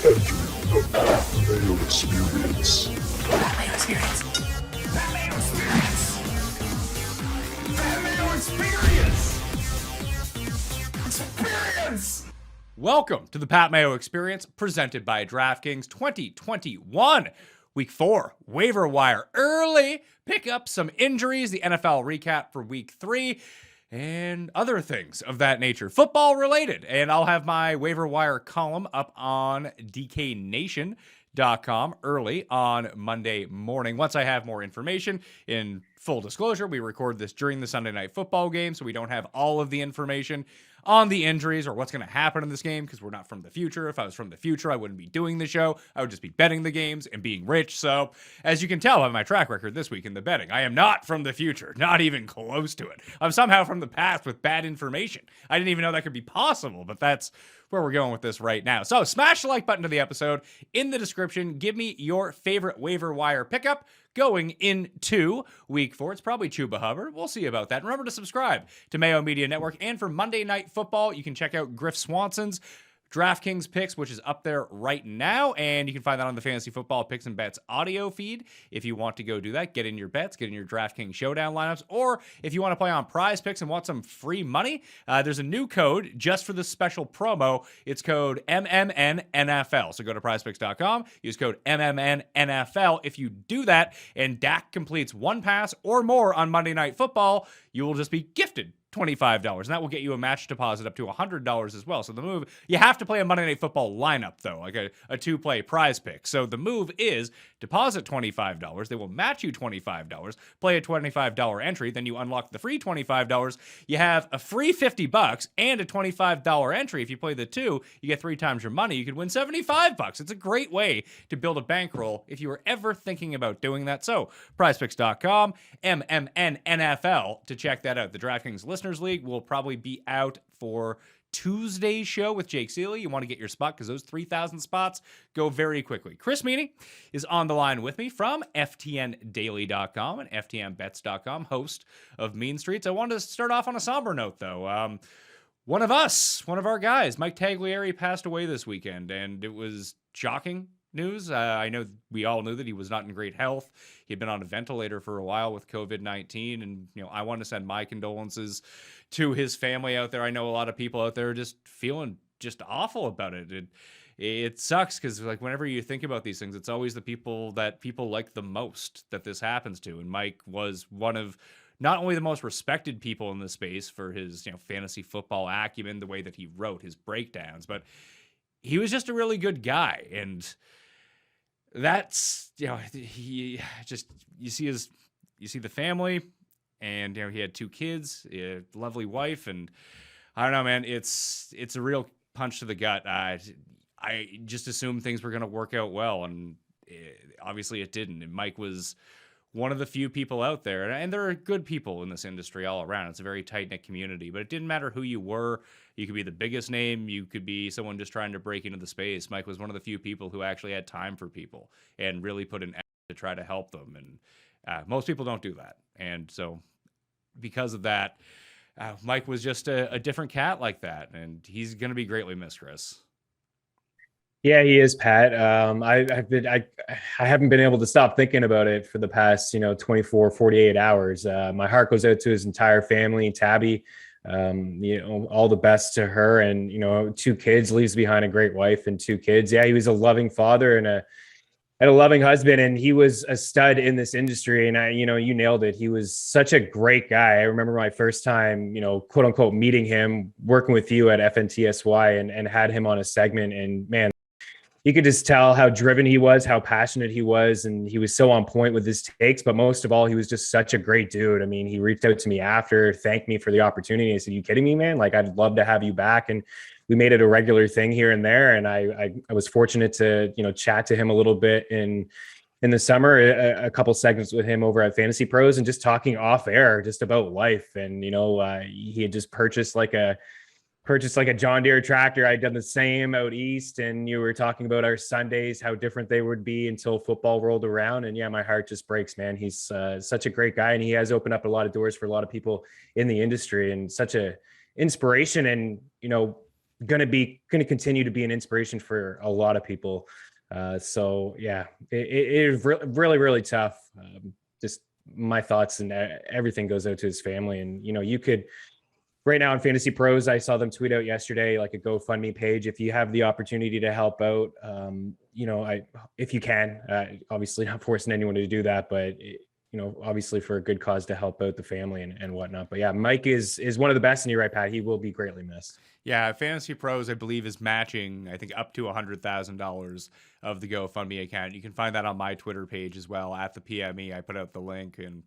Mayo Experience. Mayo Experience. Mayo Experience. Mayo Experience. Experience. Welcome to the Pat Mayo Experience, presented by DraftKings 2021. Week 4, waiver wire early. Pick up some injuries, the NFL recap for week 3, and other things of that nature, football related. And I'll have my waiver wire column up on DKNation.com early on Monday morning. Once I have more information, in full disclosure, we record this during the Sunday Night Football game, so we don't have all of the information on the injuries or what's going to happen in this game because we're not from the future. If I was from the future, I wouldn't be doing the show. I would just be betting the games and being rich. So, as you can tell by my track record this week in the betting, I am not from the future, not even close to it. I'm somehow from the past with bad information. I didn't even know that could be possible, but that's where we're going with this right now. So, smash the like button to the episode. In the description, give me your favorite waiver wire pickup going into week 4. It's probably Chuba Hubbard. We'll see about that. And remember to subscribe to Mayo Media Network. And for Monday Night Football, you can check out Griff Swanson's DraftKings picks, which is up there right now, and you can find that on the Fantasy Football Picks and Bets audio feed. If you want to go do that, get in your bets, get in your DraftKings Showdown lineups, or if you want to play on Prize Picks and want some free money, there's a new code just for this special promo. It's code MMNNFL. So go to PrizePicks.com, use code MMNNFL. If you do that and Dak completes one pass or more on Monday Night Football, you will just be gifted $25, and that will get you a match deposit up to $100 as well. So the move, you have to play a Monday Night Football lineup, though, like a two-play prize pick. So the move is deposit $25. They will match you $25. Play a $25 entry. Then you unlock the free $25. You have a free $50 and a $25 entry. If you play the two, you get 3 times your money. You could win $75. It's a great way to build a bankroll if you were ever thinking about doing that. So prizepicks.com, MMNNFL to check that out. The DraftKings Listeners League will probably be out for Tuesday's show with Jake Seeley. You want to get your spot because those 3,000 spots go very quickly. Chris Meaney is on the line with me from FTNDaily.com and FTNBets.com, host of Mean Streets. I wanted to start off on a somber note, though. One of our guys, Mike Taglieri, passed away this weekend, and it was shocking news. I know we all knew that he was not in great health. He had been on a ventilator for a while with COVID-19, and I want to send my condolences to his family out there. I know a lot of people out there are just feeling just awful about it. It sucks because like whenever you think about these things, it's always the people that people like the most that this happens to. And Mike was one of not only the most respected people in the space for his fantasy football acumen, the way that he wrote his breakdowns, but he was just a really good guy. And that's, he just, you see the family, and, he had 2 kids, a lovely wife, and I don't know, man, it's a real punch to the gut. I just assumed things were going to work out well, and obviously it didn't. And Mike was one of the few people out there, and there are good people in this industry all around. It's a very tight-knit community, but it didn't matter who you were. You could be the biggest name. You could be someone just trying to break into the space. Mike was one of the few people who actually had time for people and really put an effort to try to help them. And most people don't do that. And so because of that, Mike was just a different cat like that. And he's going to be greatly missed, Chris. Yeah, he is, Pat. I haven't been able to stop thinking about it for the past, 24, 48 hours. My heart goes out to his entire family, Tabby. All the best to her, and 2 kids, leaves behind a great wife and 2 kids. Yeah, he was a loving father and a loving husband, and he was a stud in this industry. And you nailed it. He was such a great guy. I remember my first time, quote unquote, meeting him, working with you at FNTSY, and had him on a segment. And man, you could just tell how driven he was, how passionate he was, and he was so on point with his takes. But most of all, he was just such a great dude. I mean, he reached out to me after, thanked me for the opportunity. I said, "You kidding me, man? Like, I'd love to have you back." And we made it a regular thing here and there. And I was fortunate to, chat to him a little bit in the summer, a couple segments with him over at Fantasy Pros, and just talking off air just about life. And, he had just purchased like a John Deere tractor. I'd done the same out east, and you were talking about our Sundays, how different they would be until football rolled around. And yeah, my heart just breaks, man. He's such a great guy, and he has opened up a lot of doors for a lot of people in the industry, and such a inspiration. And, going to continue to be an inspiration for a lot of people. So yeah, it is really, really tough. Just my thoughts and everything goes out to his family. And, you could right now in Fantasy Pros, I saw them tweet out yesterday, like a GoFundMe page. If you have the opportunity to help out, if you can, obviously not forcing anyone to do that, but obviously for a good cause to help out the family and whatnot. But yeah, Mike is one of the best, and you're right, Pat. He will be greatly missed. Yeah, Fantasy Pros, I believe, is matching, I think, up to $100,000 of the GoFundMe account. You can find that on my Twitter page as well, at the PME. I put out the link, and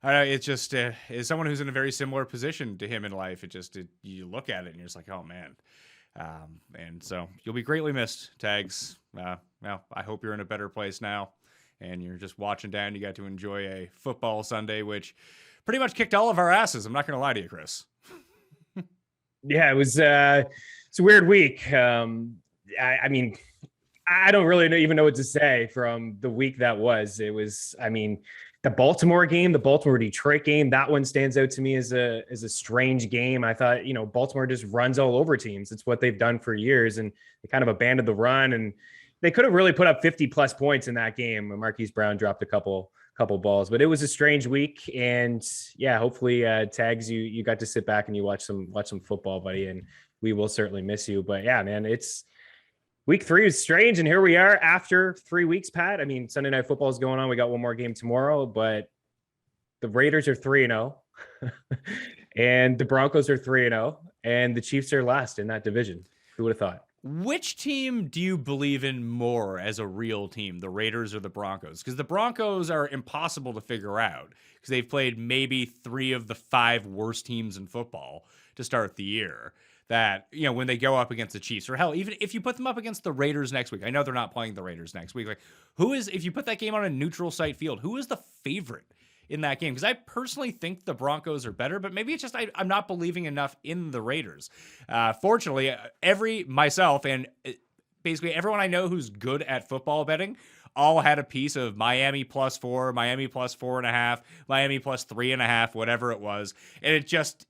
it's just, as someone who's in a very similar position to him in life, you look at it and you're just like, oh, man. And so you'll be greatly missed, Tags. Well, I hope you're in a better place now, and you're just watching down. You got to enjoy a football Sunday, which pretty much kicked all of our asses. I'm not going to lie to you, Chris. Yeah, it was it's a weird week. I mean, I don't really even know what to say from the week that was. It was, the Baltimore game, the Baltimore-Detroit game, that one stands out to me as a strange game. I thought, Baltimore just runs all over teams. It's what they've done for years, and they kind of abandoned the run, and they could have really put up 50-plus points in that game. Marquise Brown dropped a couple balls, but it was a strange week. And yeah, hopefully Tags, you got to sit back and you watch some football, buddy, and we will certainly miss you. But yeah, man, it's week 3 is strange, and here we are after 3 weeks, Pat. Sunday Night Football is going on. We got one more game tomorrow, but the Raiders are 3-0 and the Broncos are 3-0, and the Chiefs are last in that division. Who would have thought? Which team do you believe in more as a real team, the Raiders or the Broncos? Because the Broncos are impossible to figure out because they've played maybe 3 of the 5 worst teams in football to start the year. That, when they go up against the Chiefs, or hell, even if you put them up against the Raiders next week, I know they're not playing the Raiders next week. Like, if you put that game on a neutral site field, who is the favorite in that game? Because I personally think the Broncos are better, but maybe it's just I'm not believing enough in the Raiders. Fortunately, myself and basically everyone I know who's good at football betting all had a piece of Miami +4, Miami +4.5, Miami +3.5, whatever it was. And it just,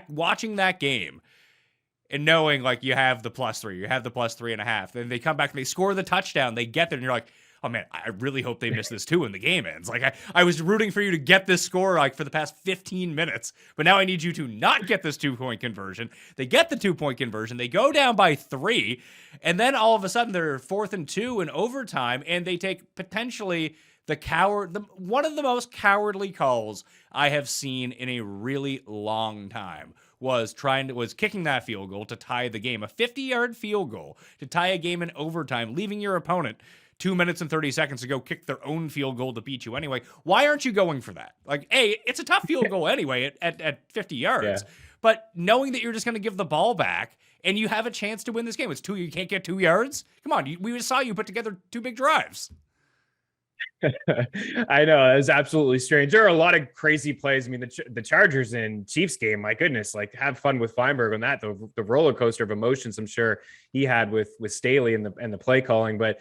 watching that game and knowing like you have the +3, you have the +3.5, then they come back and they score the touchdown, they get there, and you're like, oh man, I really hope they miss this too when the game ends. Like I was rooting for you to get this score like for the past 15 minutes, but now I need you to not get this 2-point conversion. They get the 2-point conversion. They go down by 3, and then all of a sudden they're 4th and 2 in overtime, and they take potentially one of the most cowardly calls I have seen in a really long time. Was kicking that field goal to tie the game, a 50-yard field goal to tie a game in overtime, leaving your opponent 2 minutes and 30 seconds to go kick their own field goal to beat you anyway. Why aren't you going for that? Like, it's a tough field goal anyway at 50 yards. Yeah. But knowing that you're just going to give the ball back and you have a chance to win this game, you can't get 2 yards? Come on, we just saw you put together 2 big drives. I know, it was absolutely strange. There are a lot of crazy plays. The Chargers and Chiefs game, my goodness, like have fun with Feinberg on that. The roller coaster of emotions I'm sure he had with Staley and the play calling. But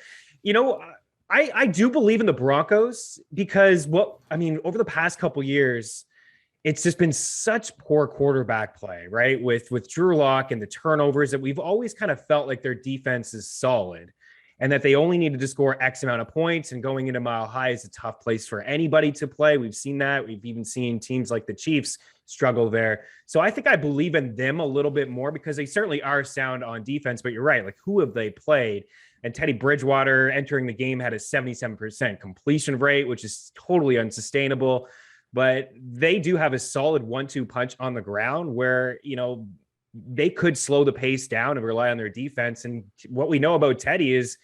I do believe in the Broncos because over the past couple years, it's just been such poor quarterback play, right? With Drew Lock and the turnovers that we've always kind of felt like their defense is solid and that they only needed to score X amount of points, and going into Mile High is a tough place for anybody to play. We've seen that. We've even seen teams like the Chiefs struggle there. So I think I believe in them a little bit more because they certainly are sound on defense, but you're right. Like, who have they played? And Teddy Bridgewater entering the game had a 77% completion rate, which is totally unsustainable. But they do have a solid 1-2 punch on the ground where, they could slow the pace down and rely on their defense. And what we know about Teddy is,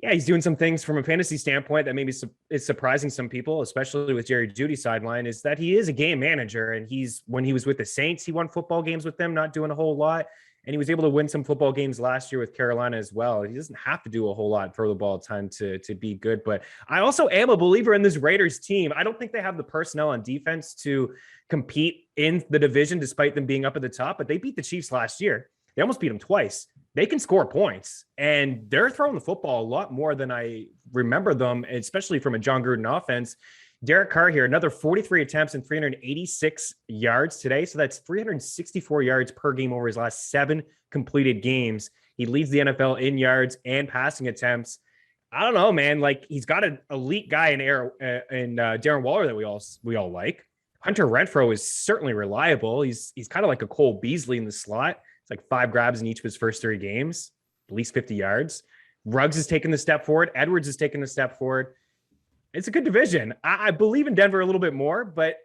he's doing some things from a fantasy standpoint that maybe is surprising some people, especially with Jerry Jeudy's sideline, is that he is a game manager. And when he was with the Saints, he won football games with them, not doing a whole lot. And he was able to win some football games last year with Carolina as well. He doesn't have to do a whole lot, throw the ball a ton to be good. But I also am a believer in this Raiders team. I don't think they have the personnel on defense to compete in the division, despite them being up at the top. But they beat the Chiefs last year. They almost beat them twice. They can score points, and they're throwing the football a lot more than I remember them, especially from a John Gruden offense. Derek Carr here, another 43 attempts and 386 yards today. So that's 364 yards per game over his last 7 completed games. He leads the NFL in yards and passing attempts. I don't know, man. Like, he's got an elite guy in Darren Waller that we all like. Hunter Renfrow is certainly reliable. He's kind of like a Cole Beasley in the slot. It's like 5 grabs in each of his first 3 games, at least 50 yards. Ruggs has taken the step forward. Edwards has taken the step forward. It's a good division. I believe in Denver a little bit more, but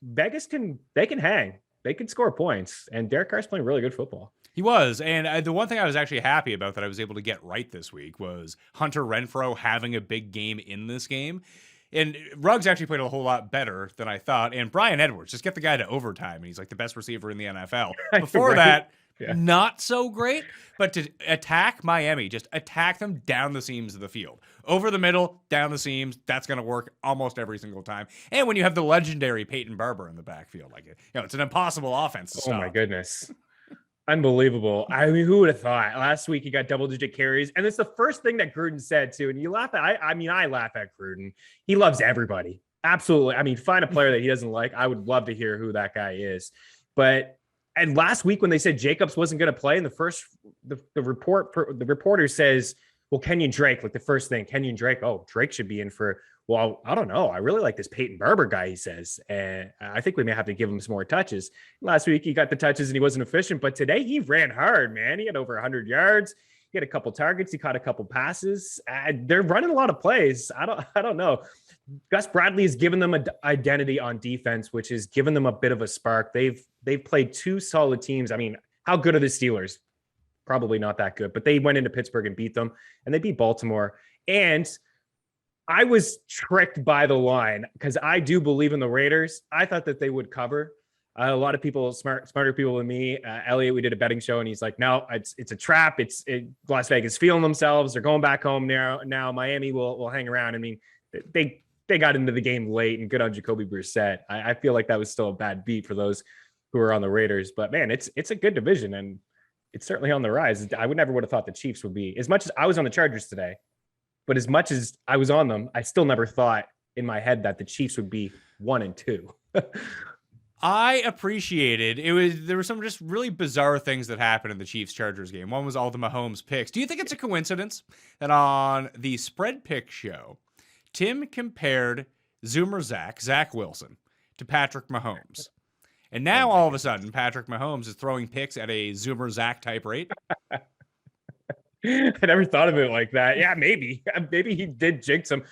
Vegas can hang. They can score points, and Derek Carr's playing really good football. He was, and the one thing I was actually happy about that I was able to get right this week was Hunter Renfrow having a big game in this game. And Ruggs actually played a whole lot better than I thought. And Bryan Edwards, just get the guy to overtime, and he's like the best receiver in the NFL. Before Right? that, Yeah. not so great. But to attack Miami, just attack them down the seams of the field. Over the middle, down the seams, that's going to work almost every single time. And when you have the legendary Peyton Barber in the backfield, like, it's an impossible offense to stop. Oh, my goodness. Unbelievable. I mean, who would have thought? Last week he got double-digit carries, and it's the first thing that Gruden said too. And you laugh at, I laugh at Gruden. He loves everybody, absolutely. I mean, find a player that he doesn't like. I would love to hear who that guy is. And last week when they said Jacobs wasn't going to play, and the reporter says, "Well, Kenyon Drake," like the first thing, Kenyon Drake. Oh, Drake should be in for. Well, I don't know. I really like this Peyton Barber guy, he says. And I think we may have to give him some more touches. Last week, he got the touches and he wasn't efficient. But today, he ran hard, man. He had over 100 yards. He had a couple targets. He caught a couple passes. They're running a lot of plays. I don't know. Gus Bradley has given them an identity on defense, which has given them a bit of a spark. They've played 2 solid teams. I mean, how good are the Steelers? Probably not that good. But they went into Pittsburgh and beat them. And they beat Baltimore. And I was tricked by the line because I do believe in the Raiders. I thought that they would cover. A lot of people, smarter people than me, Elliot, we did a betting show, and he's like, "No, it's a trap. Las Vegas feeling themselves. They're going back home now. Now Miami will hang around." I mean, they got into the game late, and good on Jacoby Brissett. I feel like that was still a bad beat for those who are on the Raiders. But man, it's a good division, and it's certainly on the rise. I would have thought the Chiefs would be, as much as I was on the Chargers today. But as much as I was on them, I still never thought in my head that the Chiefs would be 1 and 2. I appreciated there were some just really bizarre things that happened in the Chiefs-Chargers game. One was all the Mahomes picks. Do you think it's a coincidence that on the spread pick show, Tim compared Zoomer Zach Wilson, to Patrick Mahomes? And now all of a sudden, Patrick Mahomes is throwing picks at a Zoomer Zach type rate. I never thought of it like that. Yeah, maybe he did jinx him.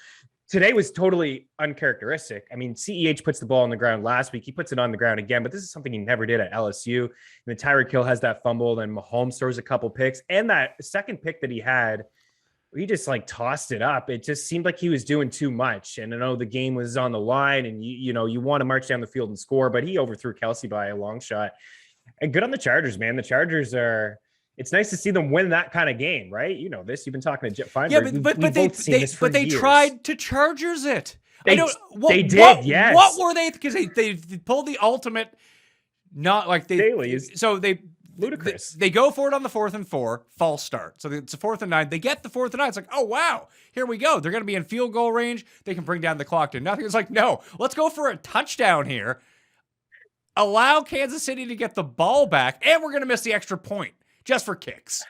Today was totally uncharacteristic. I mean, CEH puts the ball on the ground last week. He puts it on the ground again, but this is something he never did at LSU. And then Tyreek Hill has that fumble, then Mahomes throws a couple picks. And that second pick that he had, he just like tossed it up. It just seemed like he was doing too much. And I know the game was on the line, and you want to march down the field and score, but he overthrew Kelsey by a long shot. And good on the Chargers, man. The Chargers it's nice to see them win that kind of game, right? You know this. You've been talking to Jet Feinberg. Yeah, but they tried to Chargers it. They did. Yes. What were they? Because they pulled the ultimate. Not like they. Ludicrous. They go for it on the 4th and 4, false start. So it's a 4th and 9. They get the 4th and 9. It's like, oh wow, here we go. They're going to be in field goal range. They can bring down the clock to nothing. It's like, no, let's go for a touchdown here. Allow Kansas City to get the ball back, and we're going to miss the extra point. Just for kicks.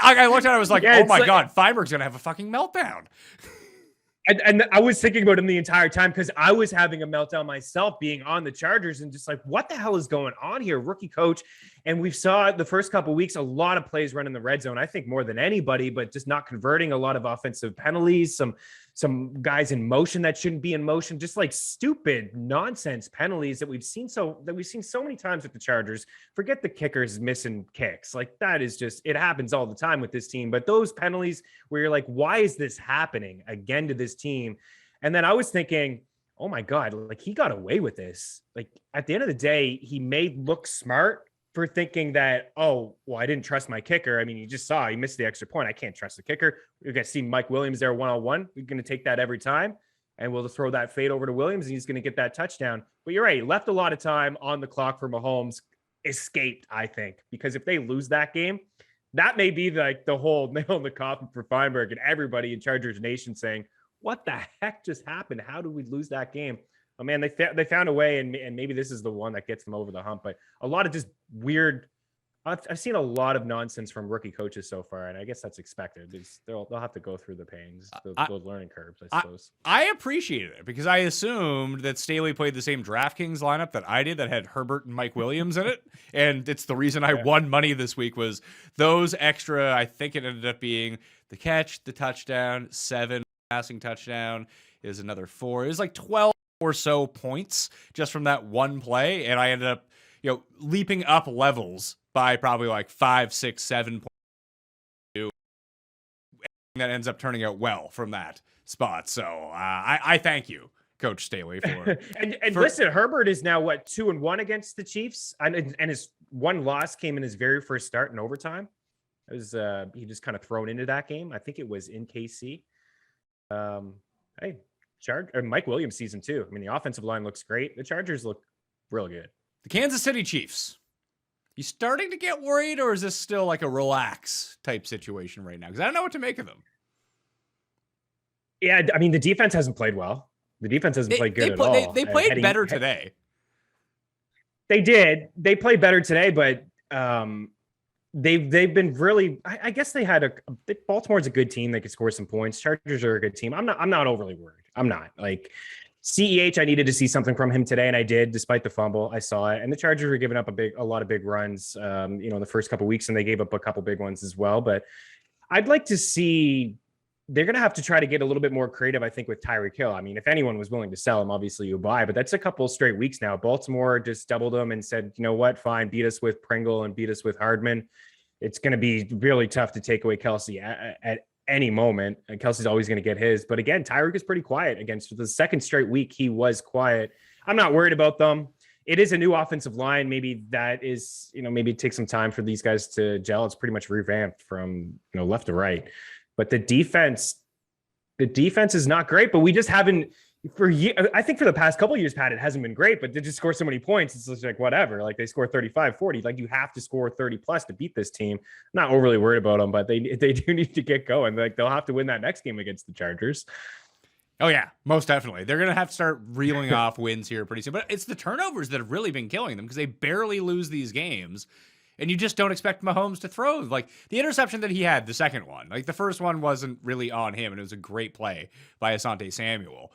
I looked at it, I was like, oh my God, Feinberg's going to have a fucking meltdown. And I was thinking about him the entire time because I was having a meltdown myself being on the Chargers and just like, what the hell is going on here? Rookie coach. And we saw the first couple of weeks, a lot of plays run in the red zone, I think more than anybody, but just not converting, a lot of offensive penalties, some guys in motion that shouldn't be in motion, just like stupid nonsense penalties that we've seen so many times with the Chargers. Forget the kickers missing kicks. Like that is just, it happens all the time with this team. But those penalties where you're like, why is this happening again to this team? And then I was thinking, oh my God, like he got away with this. Like at the end of the day, he may look smart for thinking that, oh, well, I didn't trust my kicker. I mean, you just saw he missed the extra point. I can't trust the kicker. We're going to see Mike Williams there one-on-one. We're going to take that every time, and we'll throw that fade over to Williams, and he's going to get that touchdown. But you're right. He left a lot of time on the clock for Mahomes. Escaped, I think, because if they lose that game, that may be like the whole nail in the coffin for Feinberg and everybody in Chargers Nation saying, what the heck just happened? How did we lose that game? Oh man, they found a way, and maybe this is the one that gets them over the hump. But a lot of just weird. I've seen a lot of nonsense from rookie coaches so far, and I guess that's expected. They'll have to go through the pains, those learning curves, I suppose. I appreciated it because I assumed that Staley played the same DraftKings lineup that I did that had Herbert and Mike Williams in it, and it's the reason I won money this week was those extra. I think it ended up being the catch, the touchdown, 7 passing touchdown is another 4. It was like 12 or so points just from that one play, and I ended up leaping up levels by probably like 5, 6, 7 points. That ends up turning out well from that spot. So I thank you, Coach Staley, for listen, Herbert is now 2-1 against the Chiefs, and his one loss came in his very first start in overtime. It was he just kind of thrown into that game. I think it was in KC. Hey, Mike Williams season 2. I mean, the offensive line looks great. The Chargers look real good. The Kansas City Chiefs. You starting to get worried, or is this still like a relax type situation right now? Because I don't know what to make of them. Yeah, I mean, the defense hasn't played well. The defense hasn't played good at all. They played better today. They did. They played better today, but they've been really. I guess they had Baltimore's a good team. They could score some points. Chargers are a good team. I'm not overly worried. I'm not like. CEH, I needed to see something from him today, and I did, despite the fumble. I saw it, and the Chargers were giving up a lot of big runs, the first couple of weeks, and they gave up a couple big ones as well. But I'd like to see they're going to have to try to get a little bit more creative, I think, with Tyreek Hill. I mean, if anyone was willing to sell him, obviously you buy, but that's a couple straight weeks now. Baltimore just doubled him and said, you know what, fine, beat us with Pringle and beat us with Hardman. It's going to be really tough to take away Kelsey at any moment, and Kelsey's always going to get his. But again, Tyreek is pretty quiet against the second straight week. He was quiet. I'm not worried about them. It is a new offensive line. Maybe that is, maybe it takes some time for these guys to gel. It's pretty much revamped from, left to right. But the defense is not great, but we just haven't I think for the past couple of years, Pat, it hasn't been great, but they just score so many points. It's just like, whatever, like they score 35, 40, like you have to score 30 plus to beat this team. I'm not overly worried about them, but they do need to get going. Like they'll have to win that next game against the Chargers. Oh yeah, most definitely. They're going to have to start reeling off wins here pretty soon, but it's the turnovers that have really been killing them because they barely lose these games. And you just don't expect Mahomes to throw. Like the interception that he had, the second one, like the first one wasn't really on him, and it was a great play by Asante Samuel.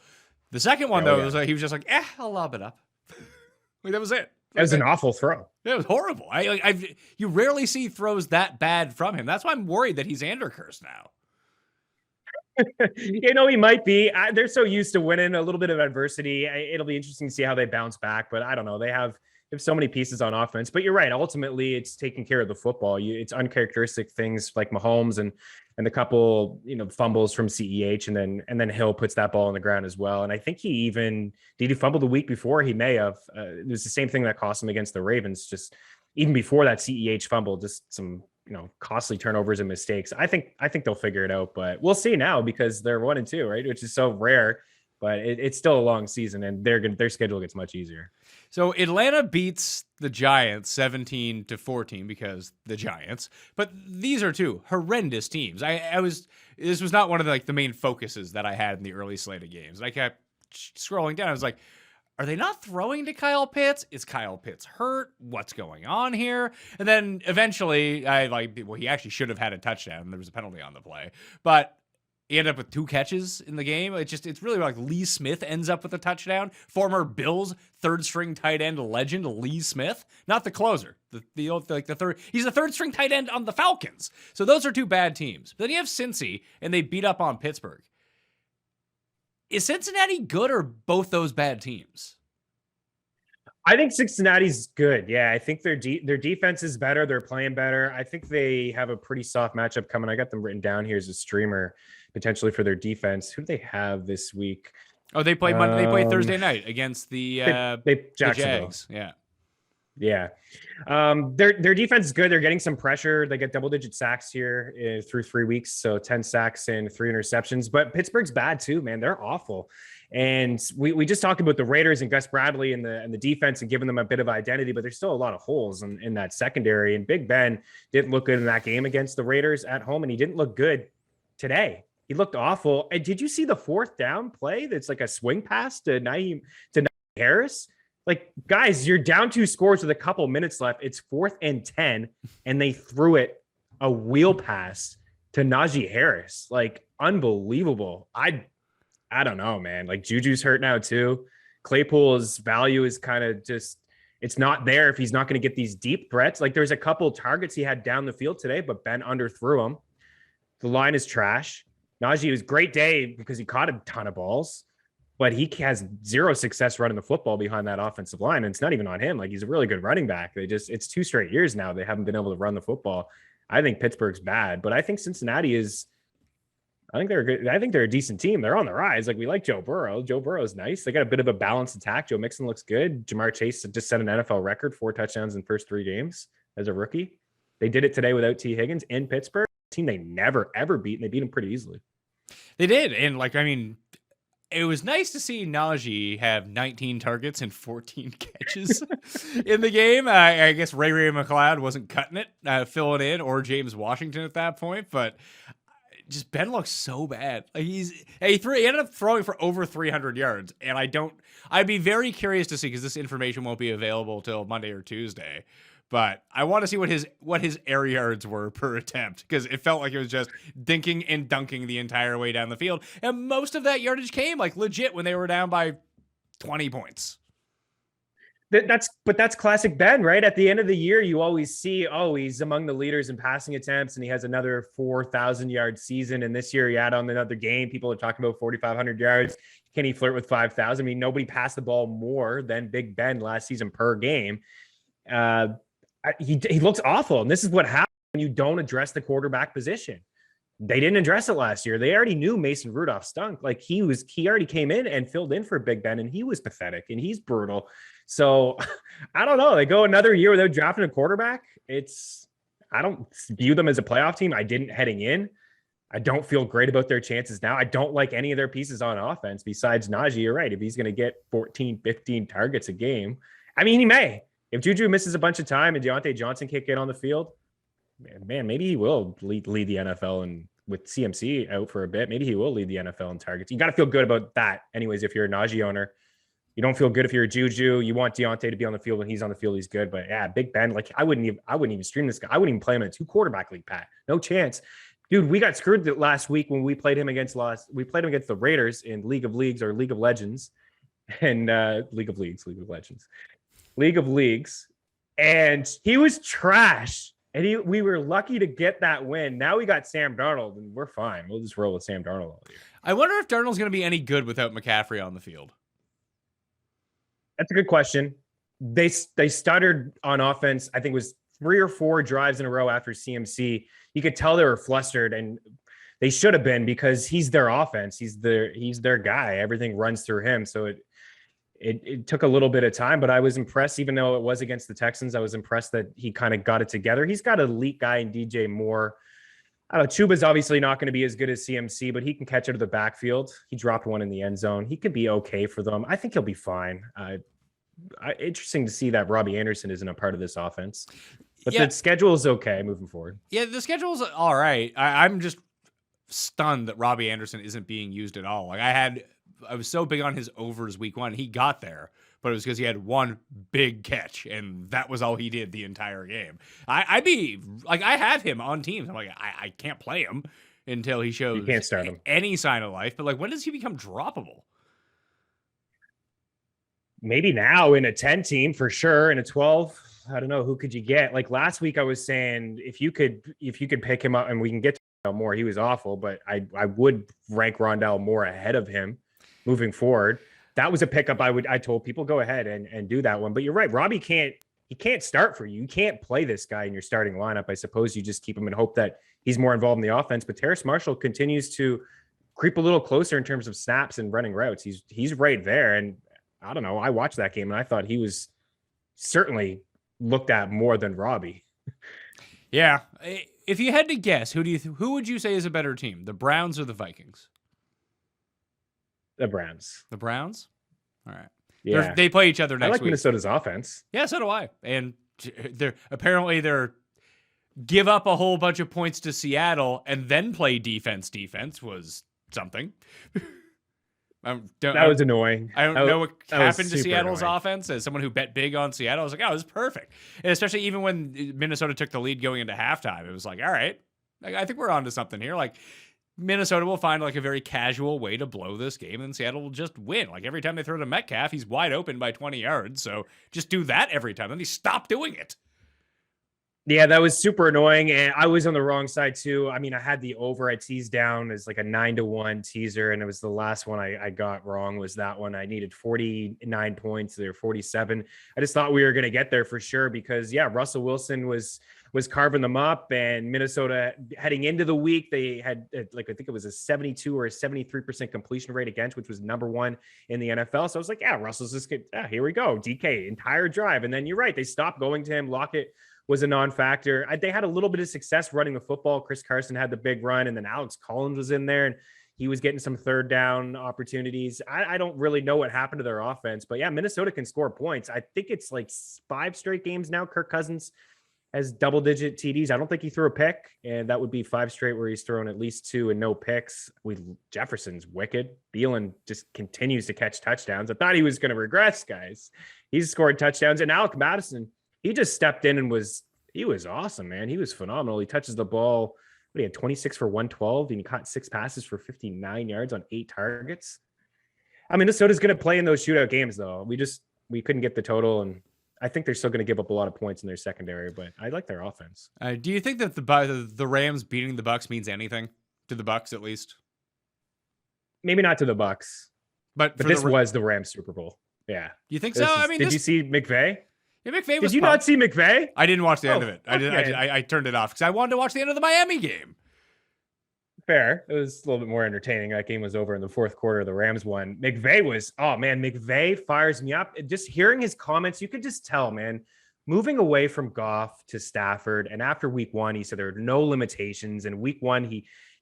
The second one, though, was he was just like, I'll lob it up. Like, that was it. It was an awful throw. It was horrible. You rarely see throws that bad from him. That's why I'm worried that he's Anderkirst now. He might be. They're so used to winning a little bit of adversity. It'll be interesting to see how they bounce back, but I don't know. They have so many pieces on offense, but you're right. Ultimately, it's taking care of the football. It's uncharacteristic things like Mahomes and the couple, fumbles from CEH, and then Hill puts that ball on the ground as well. And I think did he fumble the week before? He may have. It was the same thing that cost him against the Ravens. Just even before that CEH fumble, just some costly turnovers and mistakes. I think they'll figure it out, but we'll see now because they're 1-2, right? Which is so rare. But it's still a long season, and their schedule gets much easier. So Atlanta beats the Giants 17-14 because the Giants. But these are two horrendous teams. This was not one of the main focuses that I had in the early slate of games. I kept scrolling down. I was like, are they not throwing to Kyle Pitts? Is Kyle Pitts hurt? What's going on here? And then eventually, he actually should have had a touchdown. There was a penalty on the play, but he ended up with 2 catches in the game. It's really like Lee Smith ends up with a touchdown. Former Bills third string tight end legend Lee Smith, not the closer. The third. He's the third string tight end on the Falcons. So those are 2 bad teams. But then you have Cincy, and they beat up on Pittsburgh. Is Cincinnati good or both those bad teams? I think Cincinnati's good. Yeah, I think their defense is better. They're playing better. I think they have a pretty soft matchup coming. I got them written down here as a streamer potentially for their defense. Who do they have this week? Oh, they play Monday. They play Thursday night against the Jags. Yeah. Their defense is good. They're getting some pressure. They get double-digit sacks here through 3 weeks, so 10 sacks and 3 interceptions. But Pittsburgh's bad too, man. They're awful. And we just talked about the Raiders and Gus Bradley and the defense and giving them a bit of identity, but there's still a lot of holes in that secondary. And Big Ben didn't look good in that game against the Raiders at home, and he didn't look good today. He looked awful. And did you see the fourth down play? That's like a swing pass to Naeem Harris. Like, guys, you're down 2 scores with a couple minutes left. It's 4th and 10, and they threw it a wheel pass to Najee Harris. Like, unbelievable. I don't know, man. Like, Juju's hurt now too. Claypool's value is kind of just, it's not there if he's not going to get these deep threats. Like, there's a couple targets he had down the field today, but Ben underthrew him. The line is trash. Najee was a great day because he caught a ton of balls, but he has 0 success running the football behind that offensive line. And it's not even on him. Like, he's a really good running back. It's 2 straight years now they haven't been able to run the football. I think Pittsburgh's bad, but I think Cincinnati is, I think they're good. I think they're a decent team. They're on the rise. Like, we like Joe Burrow. Joe Burrow's nice. They got a bit of a balanced attack. Joe Mixon looks good. Jamar Chase just set an NFL record, 4 touchdowns in the first 3 games as a rookie. They did it today without T. Higgins in Pittsburgh, a team they never, ever beat, and they beat them pretty easily. They did. And, like, I mean, it was nice to see Najee have 19 targets and 14 catches in the game. I guess Ray McLeod wasn't cutting it, filling in, or James Washington at that point, but just Ben looks so bad. Like, he ended up throwing for over 300 yards, and I'd be very curious to see, because this information won't be available till Monday or Tuesday. But I want to see what his air yards were per attempt, because it felt like it was just dinking and dunking the entire way down the field. And most of that yardage came, like, legit when they were down by 20 points. That's classic Ben, right? At the end of the year, you always see, oh, he's among the leaders in passing attempts, and he has another 4,000-yard season. And this year, he had on another game. People are talking about 4,500 yards. Can he flirt with 5,000? I mean, nobody passed the ball more than Big Ben last season per game. He looks awful, and this is what happens when you don't address the quarterback position. They didn't address it last year. They already knew Mason Rudolph stunk. Like, he already came in and filled in for Big Ben, and he was pathetic, and he's brutal. So I don't know. They go another year without drafting a quarterback. I don't view them as a playoff team. I didn't heading in. I don't feel great about their chances now. I don't like any of their pieces on offense besides Najee. You're right. If he's going to get 14, 15 targets a game, I mean, he may. If Juju misses a bunch of time and Deontay Johnson can't get on the field, man, maybe he will lead the NFL, and with CMC out for a bit, maybe he will lead the NFL in targets. You got to feel good about that. Anyways, if you're a Najee owner, you don't feel good if you're a Juju. You want Deontay to be on the field. When he's on the field, he's good. But yeah, Big Ben, like, I wouldn't even stream this guy. I wouldn't even play him in a 2-quarterback league, Pat. No chance. Dude, we got screwed last week when we played him against the Raiders in League of Leagues, or League of Legends, and League of Leagues, and he was trash. And we were lucky to get that win. Now we got Sam Darnold, and we're fine. We'll just roll with Sam Darnold all year. I wonder if Darnold's going to be any good without McCaffrey on the field. That's a good question. They stuttered on offense. I think it was 3 or 4 drives in a row after CMC. You could tell they were flustered, and they should have been, because he's their offense. He's their guy. Everything runs through him. So it took a little bit of time, but I was impressed. Even though it was against the Texans, I was impressed that he kind of got it together. He's got an elite guy in DJ Moore. I don't know. Chuba's obviously not going to be as good as CMC, but he can catch it to the backfield. He dropped one in the end zone. He could be okay for them. I think he'll be fine. Interesting to see that Robbie Anderson isn't a part of this offense, but the schedule is okay moving forward. Yeah, the schedule's all right. I'm just stunned that Robbie Anderson isn't being used at all. Like, I was so big on his overs week 1. He got there, but it was because he had one big catch, and that was all he did the entire game. I'd be like, I have him on teams. I'm like, I can't play him until he shows you can't start him. Any sign of life. But, like, when does he become droppable? Maybe now in a 10 team for sure. In a 12, I don't know. Who could you get? Like, last week I was saying, if you could pick him up, and we can get to Moore, he was awful, but I would rank Rondell Moore ahead of him moving forward. That was a pickup I told people, go ahead and do that one. But you're right. Robbie can't start for you. You can't play this guy in your starting lineup. I suppose you just keep him and hope that he's more involved in the offense. But Terrace Marshall continues to creep a little closer in terms of snaps and running routes. He's right there. And I don't know. I watched that game and I thought he was certainly looked at more than Robbie. Yeah. If you had to guess, who would you say is a better team, the Browns or the Vikings? The Browns. The Browns? All right. Yeah. They play each other next week. I like Minnesota's offense. Yeah, so do I. And they're give up a whole bunch of points to Seattle and then play defense was something. That was annoying. I don't know what happened to Seattle's annoying. offense. As someone who bet big on Seattle, I was like, oh, this is perfect. And especially even when Minnesota took the lead going into halftime, it was like, all right, I think we're onto something here. Like, Minnesota will find like a very casual way to blow this game, and Seattle will just win. Like, every time they throw to Metcalf, he's wide open by 20 yards. So just do that every time. Then they stop doing it. Yeah, that was super annoying, and I was on the wrong side too. I mean, I had the over. I teased down as like a 9-1 teaser, and it was the last one I got wrong. Was that one? I needed 49 points. There 47. I just thought we were going to get there for sure because Russell Wilson was carving them up, and Minnesota heading into the week they had I think it was a 72 or a 73% completion rate against, which was number 1 in the NFL. So I was like, Russell's just good. Here we go, DK entire drive, and then you're right, they stopped going to him. Lockett was a non-factor. They had a little bit of success running the football. Chris Carson had the big run, and then Alex Collins was in there, and he was getting some third down opportunities. I don't really know what happened to their offense, but Minnesota can score points. I think it's like 5 straight games now. Kirk Cousins has double-digit TDs. I don't think he threw a pick, and that would be 5 straight where he's thrown at least 2 and no picks. Jefferson's wicked. Thielen just continues to catch touchdowns. I thought he was going to regress, guys. He's scored touchdowns, and Alec Madison, he just stepped in and he was awesome, man. He was phenomenal. He touches the ball. He had 26 for 112, and he caught 6 passes for 59 yards on 8 targets. I mean, Minnesota's going to play in those shootout games, though. We couldn't get the total, and I think they're still going to give up a lot of points in their secondary, but I like their offense. Do you think that the Rams beating the Bucs means anything to the Bucs, at least? Maybe not to the Bucs, but this was the Rams Super Bowl. Yeah, you think so? Did you see McVay? Yeah, McVay was. Did you not see McVay? I didn't watch the end of it. I turned it off because I wanted to watch the end of the Miami game. Fair. It was a little bit more entertaining. That game was over in the fourth quarter. The Rams won. McVay fires me up. Just hearing his comments, you could just tell, man, moving away from Goff to Stafford. And after week 1, he said there were no limitations. In week 1,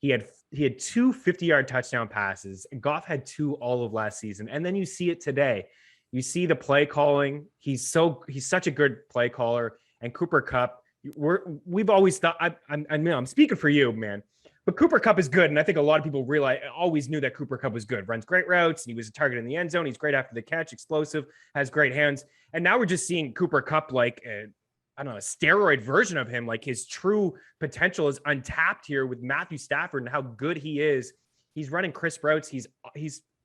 he had 2 50-yard touchdown passes, and Goff had 2 all of last season. And then you see it today. You see the play calling. He's such a good play caller. And Cooper Kupp, we've always thought, I'm speaking for you, man, but Cooper Kupp is good. And I think a lot of people always knew that Cooper Kupp was good, runs great routes, and he was a target in the end zone. He's great after the catch, explosive, has great hands. And now we're just seeing Cooper Kupp like a steroid version of him. Like, his true potential is untapped here with Matthew Stafford and how good he is. He's running crisp routes. He's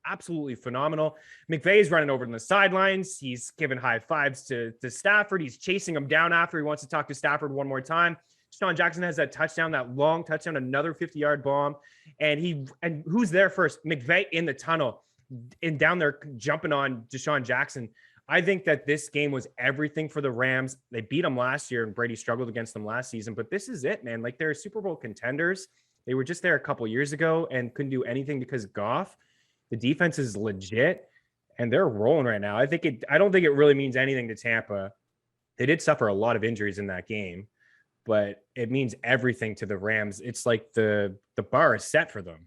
absolutely phenomenal. McVay is running over on the sidelines. He's giving high fives to Stafford. He's chasing him down after he wants to talk to Stafford one more time. Deshaun Jackson has that touchdown, that long touchdown, another 50-yard bomb. And who's there first? McVay in the tunnel and down there jumping on Deshaun Jackson. I think that this game was everything for the Rams. They beat them last year, and Brady struggled against them last season. But this is it, man. Like, they're Super Bowl contenders. They were just there a couple years ago and couldn't do anything because Goff. The defense is legit, and they're rolling right now. I don't think it really means anything to Tampa. They did suffer a lot of injuries in that game, but it means everything to the Rams. It's like the bar is set for them.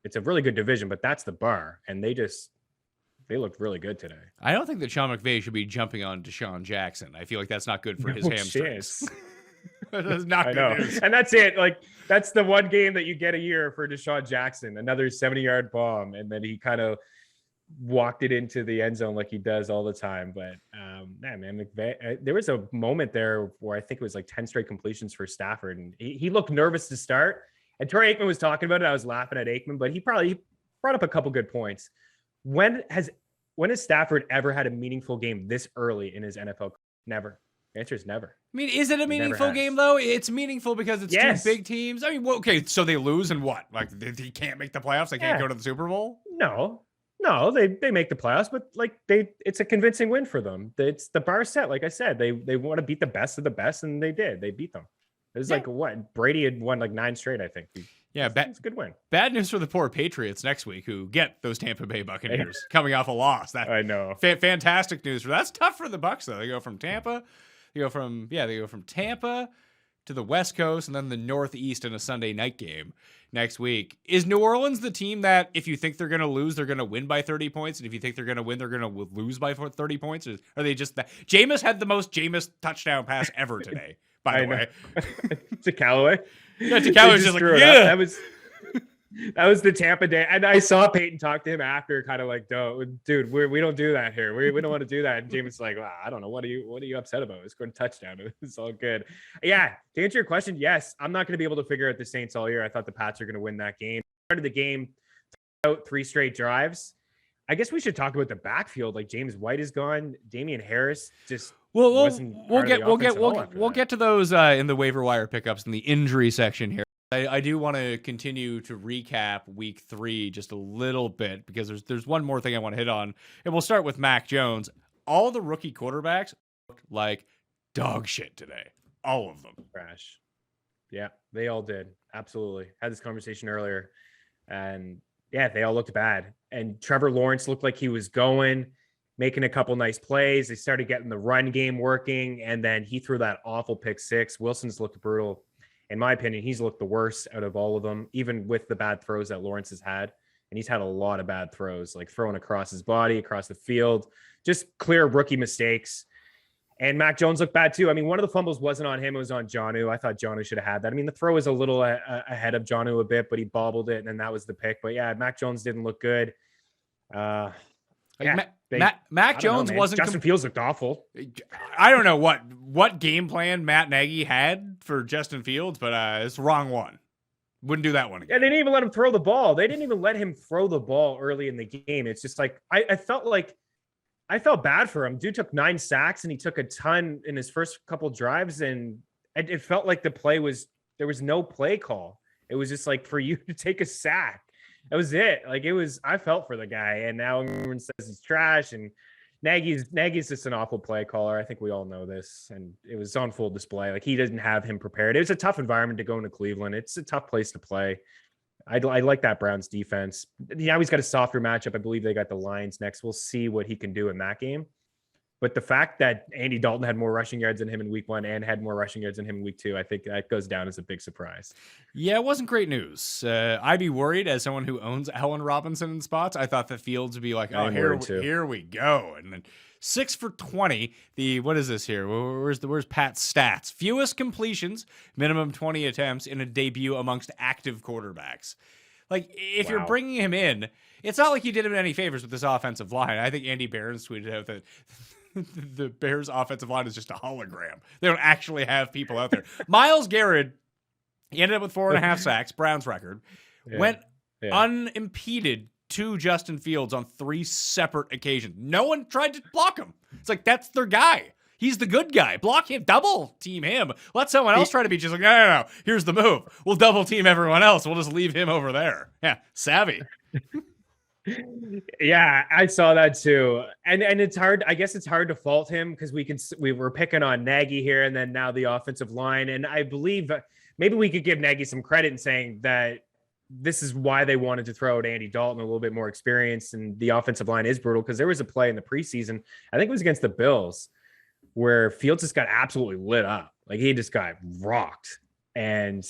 It's a really good division, but that's the bar, and they looked really good today. I don't think that Sean McVay should be jumping on Deshaun Jackson. I feel like that's not good for his hamstrings. That's not good news. And that's it. Like, that's the one game that you get a year for Deshaun Jackson, another 70-yard bomb. And then he kind of walked it into the end zone like he does all the time. But man, McVay, there was a moment there where I think it was like 10 straight completions for Stafford. And he looked nervous to start. And Troy Aikman was talking about it. I was laughing at Aikman, but he probably brought up a couple good points. When has Stafford ever had a meaningful game this early in his NFL career? Never. The answer is never. I mean, is it a meaningful game, though? It's meaningful because it's 2 big teams. I mean, okay, so they lose and what? Like, he can't make the playoffs? They can't go to the Super Bowl? No, they make the playoffs, but like it's a convincing win for them. It's the bar set. Like I said, they want to beat the best of the best, and they did. They beat them. It was like what? Brady had won like 9 straight, I think. It's a good win. Bad news for the poor Patriots next week, who get those Tampa Bay Buccaneers coming off a loss. I know. Fantastic news. That's tough for the Bucs, though. They go from Tampa to the West Coast and then the Northeast in a Sunday night game next week. Is New Orleans the team that if you think they're going to lose, they're going to win by 30 points? And if you think they're going to win, they're going to lose by 30 points? Or are they just that? Jameis had the most Jameis touchdown pass ever today by the I know. way. To Callaway. Yeah, to They Callaway's just like, threw it yeah. up. That was the Tampa day. And I saw Peyton talk to him after, kind of like, dude, we don't do that here. We don't want to do that. And James like, wow, I don't know. What are you upset about? It's going to touchdown. It's all good. Yeah. To answer your question, yes, I'm not going to be able to figure out the Saints all year. I thought the Pats are going to win that game. Started the game out 3 straight drives. I guess we should talk about the backfield. Like James White is gone. Damian Harris just We'll get to those in the waiver wire pickups in the injury section here. I do want to continue to recap week 3 just a little bit because there's one more thing I want to hit on. And we'll start with Mac Jones. All the rookie quarterbacks looked like dog shit today. All of them. Crash. Yeah, they all did. Absolutely. Had this conversation earlier. And yeah, they all looked bad. And Trevor Lawrence looked like he was making a couple nice plays. They started getting the run game working. And then he threw that awful pick 6. Wilson's looked brutal. In my opinion, he's looked the worst out of all of them, even with the bad throws that Lawrence has had. And he's had a lot of bad throws, like throwing across his body, across the field, just clear rookie mistakes. And Mac Jones looked bad too. I mean, one of the fumbles wasn't on him. It was on Jonnu. I thought Jonnu should have had that. I mean, the throw was a little ahead of Jonnu a bit, but he bobbled it, and then that was the pick. But yeah, Mac Jones didn't look good. Mac Jones wasn't. Justin Fields looked awful. I don't know what game plan Matt Nagy had for Justin Fields, but it's the wrong one. Wouldn't do that one again. Yeah, they didn't even let him throw the ball. They didn't even let him throw the ball early in the game. It's just like I felt bad for him. Dude took 9 sacks and he took a ton in his first couple drives, and it felt like there was no play call. It was just like for you to take a sack. That was it. Like I felt for the guy, and now everyone says he's trash. And Nagy's just an awful play caller. I think we all know this, and it was on full display. Like he didn't have him prepared. It was a tough environment to go into Cleveland. It's a tough place to play. I like that Browns defense. Now he's got a softer matchup. I believe they got the Lions next. We'll see what he can do in that game. But the fact that Andy Dalton had more rushing yards than him in week 1 and had more rushing yards than him in week 2, I think that goes down as a big surprise. Yeah, it wasn't great news. I'd be worried as someone who owns Allen Robinson in spots. I thought that Fields would be like, oh, here we go. And then 6 for 20. What is this here? Where's Pat's stats? Fewest completions, minimum 20 attempts in a debut amongst active quarterbacks. Like, if you're bringing him in, it's not like you did him any favors with this offensive line. I think Andy Barron's tweeted out that the Bears offensive line is just a hologram. They don't actually have people out there. Myles Garrett, he ended up with 4.5 sacks, Browns record, went unimpeded to Justin Fields on 3 separate occasions. No one tried to block him. It's like, that's their guy. He's the good guy. Block him, double team him. Let someone else try to be just like, no. Here's the move. We'll double team everyone else. We'll just leave him over there. Yeah, savvy. Yeah, I saw that too. And it's hard. I guess it's hard to fault him because we were picking on Nagy here and then now the offensive line. And I believe maybe we could give Nagy some credit in saying that this is why they wanted to throw out Andy Dalton, a little bit more experience, and the offensive line is brutal because there was a play in the preseason, I think it was against the Bills, where Fields just got absolutely lit up. Like he just got rocked. And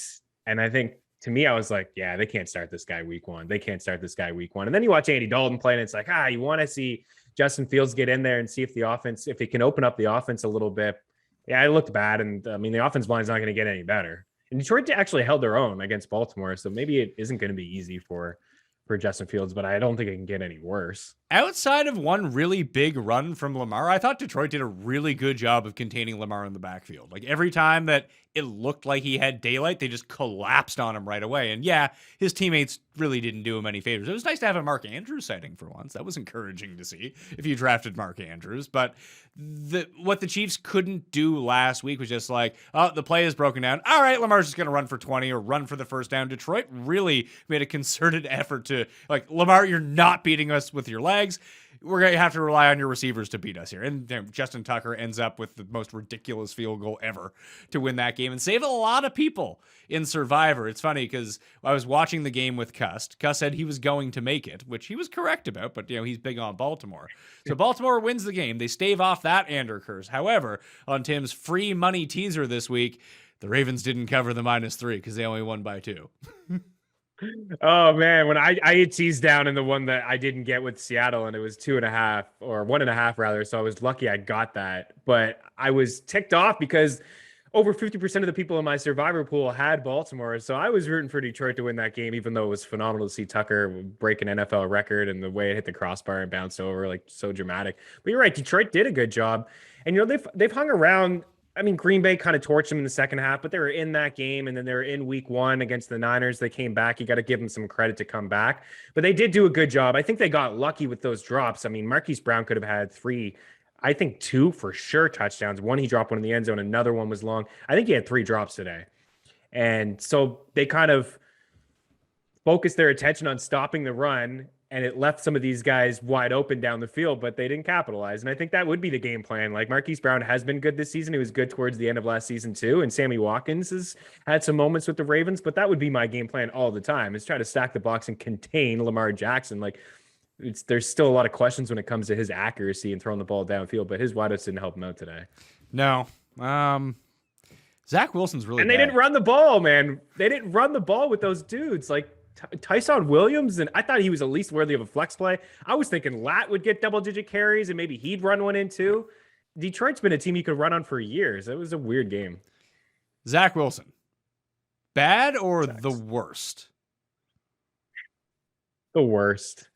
I think, to me, I was like, yeah, they can't start this guy week 1. They can't start this guy week 1. And then you watch Andy Dalton play, and it's like, you want to see Justin Fields get in there and see if he can open up the offense a little bit. Yeah, it looked bad. And I mean, the offensive line is not going to get any better. And Detroit actually held their own against Baltimore. So maybe it isn't going to be easy for Justin Fields, but I don't think it can get any worse. Outside of one really big run from Lamar, I thought Detroit did a really good job of containing Lamar in the backfield. Like every time that it looked like he had daylight, they just collapsed on him right away. And yeah, his teammates really didn't do him any favors. It was nice to have a Mark Andrews sighting for once. That was encouraging to see if you drafted Mark Andrews. But what the Chiefs couldn't do last week was just like, oh, the play is broken down. All right, Lamar's just going to run for 20 or run for the first down. Detroit really made a concerted effort to, like, Lamar, you're not beating us with your legs. We're going to have to rely on your receivers to beat us here. And Justin Tucker ends up with the most ridiculous field goal ever to win that game and save a lot of people in Survivor. It's funny because I was watching the game with Cuss. Cuss said he was going to make it, which he was correct about, but he's big on Baltimore. So Baltimore wins the game. They stave off that Ander curse. However, on Tim's free money teaser this week, the Ravens didn't cover the -3 because they only won by 2. Oh man, when I had teased down in the one that I didn't get with Seattle, and it was 2.5 or 1.5 rather. So I was lucky I got that, but I was ticked off because over 50% of the people in my survivor pool had Baltimore. So I was rooting for Detroit to win that game, even though it was phenomenal to see Tucker break an NFL record and the way it hit the crossbar and bounced over, like so dramatic. But you're right, Detroit did a good job. And they've hung around. I mean, Green Bay kind of torched them in the second half, but they were in that game, and then they were in week 1 against the Niners. They came back. You got to give them some credit to come back. But they did do a good job. I think they got lucky with those drops. I mean, Marquise Brown could have had 3, I think 2 for sure touchdowns. One, he dropped one in the end zone. Another one was long. I think he had 3 drops today. And so they kind of focused their attention on stopping the run, and it left some of these guys wide open down the field, but they didn't capitalize. And I think that would be the game plan. Like, Marquise Brown has been good this season. He was good towards the end of last season too. And Sammy Watkins has had some moments with the Ravens, but that would be my game plan all the time, is try to stack the box and contain Lamar Jackson. Like, there's still a lot of questions when it comes to his accuracy and throwing the ball downfield, but his wideouts didn't help him out today. No. Zach Wilson's really And they didn't run the ball, man. They didn't run the ball with those dudes. Like, Tyson Williams, and I thought he was at least worthy of a flex play. I was thinking Lat would get double-digit carries, and maybe he'd run one in too. Detroit's been a team you could run on for years. It was a weird game. Zach Wilson, bad or the worst? The worst.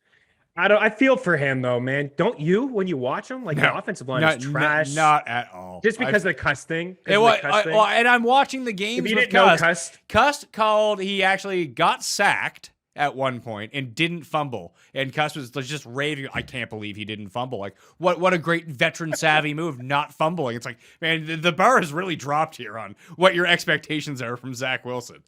I feel for him though, man. Don't you when you watch him? Like, the offensive line is trash. Not at all. Just because of the cuss thing. And I'm watching the games with Cuss. Cuss called. He actually got sacked at one point and didn't fumble. And Cuss was just raving. I can't believe he didn't fumble. Like, what a great veteran savvy move, not fumbling. It's like, man, the bar has really dropped here on what your expectations are from Zach Wilson.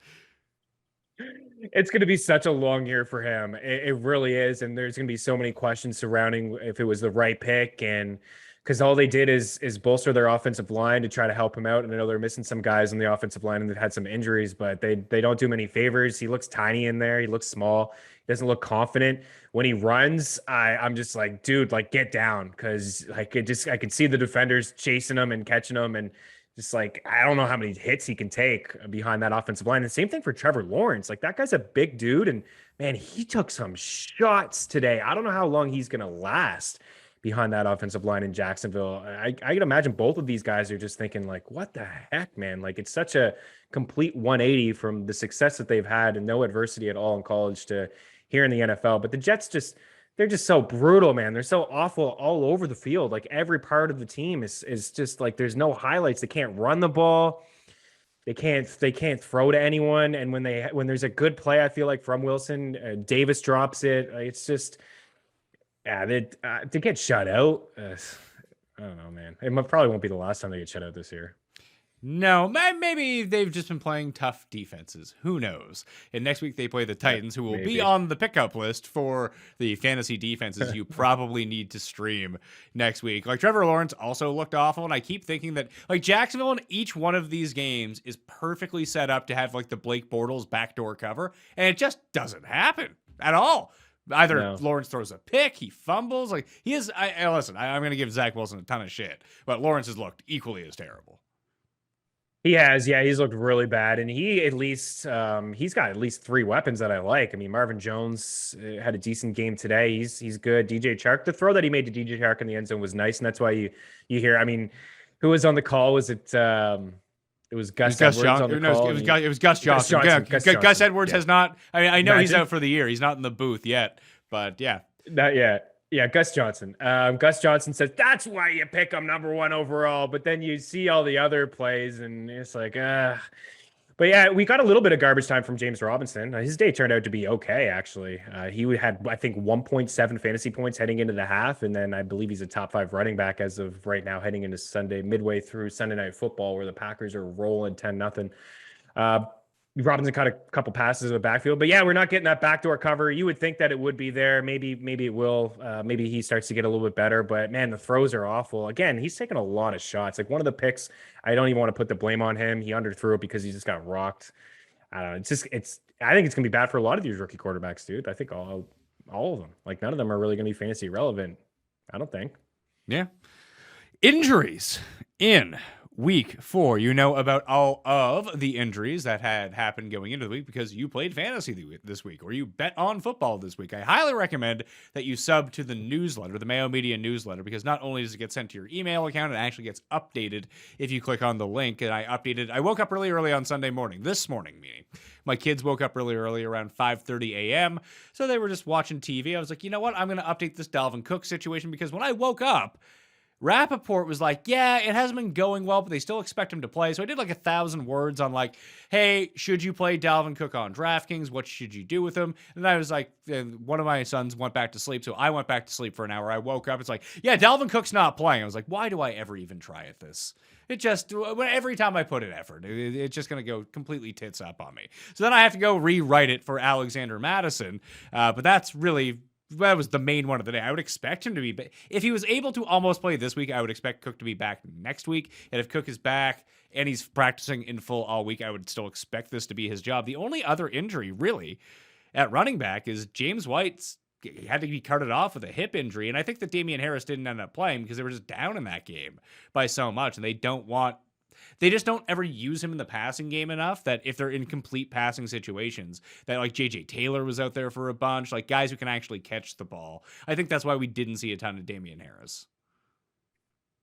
It's going to be such a long year for him. It really is. And there's going to be so many questions surrounding if it was the right pick. And because all they did is bolster their offensive line to try to help him out. And I know they're missing some guys on the offensive line and they've had some injuries, but they don't do many favors. He looks tiny in there. He looks small. He doesn't look confident. When he runs, I'm just like, dude, like, get down. Because I could see the defenders chasing him and catching him, and just like, I don't know how many hits he can take behind that offensive line. And same thing for Trevor Lawrence. Like, that guy's a big dude. And man, he took some shots today. I don't know how long he's going to last behind that offensive line in Jacksonville. I can imagine both of these guys are just thinking like, what the heck, man? Like, it's such a complete 180 from the success that they've had and no adversity at all in college to here in the NFL. But the Jets they're just so brutal, man. They're so awful all over the field. Like, every part of the team is just like, there's no highlights. They can't run the ball. They can't throw to anyone. And when there's a good play, I feel like from Wilson, Davis drops it. It's just, yeah, they get shut out. I don't know, man. It probably won't be the last time they get shut out this year. No, maybe they've just been playing tough defenses. Who knows? And next week they play the Titans, who will be on the pickup list for the fantasy defenses you probably need to stream next week. Like, Trevor Lawrence also looked awful, and I keep thinking that, like, Jacksonville in each one of these games is perfectly set up to have, like, the Blake Bortles backdoor cover, and it just doesn't happen at all. Either Lawrence throws a pick, he fumbles. Like, he is. Listen, I'm going to give Zach Wilson a ton of shit, but Lawrence has looked equally as terrible. He has, yeah. He's looked really bad, and he at least he's got at least 3 weapons that I like. I mean, Marvin Jones had a decent game today. He's good. DJ Chark, the throw that he made to DJ Chark in the end zone was nice, and that's why you hear. I mean, who was on the call? Was it? It was Gus Edwards on the call. It was Gus Johnson. Gus Edwards has not. I mean, I know he's out for the year. He's not in the booth yet, but yeah. Not yet. Yeah, Gus Johnson. Gus Johnson says, that's why you pick him number 1 overall. But then you see all the other plays, and it's like, But yeah, we got a little bit of garbage time from James Robinson. His day turned out to be okay, actually. He had, I think, 1.7 fantasy points heading into the half, and then I believe he's a top 5 running back as of right now, heading into Sunday, midway through Sunday Night Football, where the Packers are rolling 10-0. Robinson caught a couple passes in the backfield, but yeah, we're not getting that backdoor cover. You would think that it would be there. Maybe it will. Maybe he starts to get a little bit better, but man, the throws are awful. Again, he's taking a lot of shots. Like, one of the picks, I don't even want to put the blame on him. He underthrew it because he just got rocked. I don't know. I think it's gonna be bad for a lot of these rookie quarterbacks, dude. I think all of them. Like, none of them are really gonna be fantasy relevant. I don't think. Yeah. Injuries in week 4. You know about all of the injuries that had happened going into the week because you played fantasy this week or you bet on football this week. I highly recommend that you sub to the newsletter, the Mayo Media newsletter, because not only does it get sent to your email account, it actually gets updated if you click on the link. And I woke up really early on Sunday morning, this morning, meaning my kids woke up really early around 5:30 a.m. So they were just watching TV. I was like, you know what? I'm going to update this Dalvin Cook situation because when I woke up, Rappaport was like, yeah, it hasn't been going well, but they still expect him to play. So I did like 1,000 words on like, hey, should you play Dalvin Cook on DraftKings? What should you do with him? And I was like, one of my sons went back to sleep. So I went back to sleep for an hour. I woke up. It's like, yeah, Dalvin Cook's not playing. I was like, why do I ever even try at this? It just, every time I put in effort, it's just going to go completely tits up on me. So then I have to go rewrite it for Alexander Madison. But that was the main one of the day. I would expect him to be, if he was able to almost play this week, I would expect Cook to be back next week. And if Cook is back and he's practicing in full all week, I would still expect this to be his job. The only other injury really at running back is James White's had to be carted off with a hip injury. And I think that Damian Harris didn't end up playing because they were just down in that game by so much. And they just don't ever use him in the passing game enough that if they're in complete passing situations, that like JJ Taylor was out there for a bunch, like guys who can actually catch the ball. I think that's why we didn't see a ton of Damian Harris.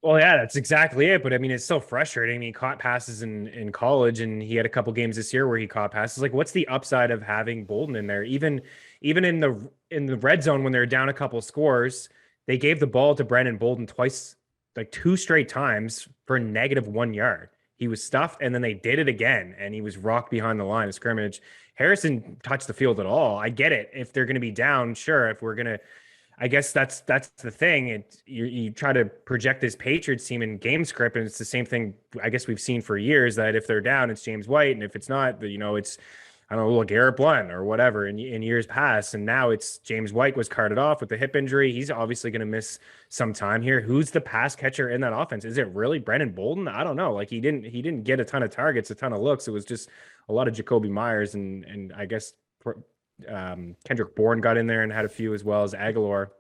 Well, yeah, that's exactly it. But I mean, it's so frustrating. I mean, he caught passes in college, and he had a couple games this year where he caught passes. Like, what's the upside of having Bolden in there? Even in the red zone when they're down a couple scores, they gave the ball to Brandon Bolden twice, like 2 straight times for -1 yard. He was stuffed, and then they did it again, and he was rocked behind the line of scrimmage. Harrison touched the field at all. I get it. If they're going to be down, sure. If we're going to, I guess that's the thing. You try to project this Patriots team in game script, and it's the same thing I guess we've seen for years, that if they're down, it's James White, and if it's not, it's, I don't know, Garrett Blunt or whatever in years past. And now it's James White was carted off with the hip injury. He's obviously going to miss some time here. Who's the pass catcher in that offense? Is it really Brandon Bolden? I don't know. Like he didn't get a ton of targets, a ton of looks. It was just a lot of Jacoby Myers and I guess Kendrick Bourne got in there and had a few as well as Aguilar.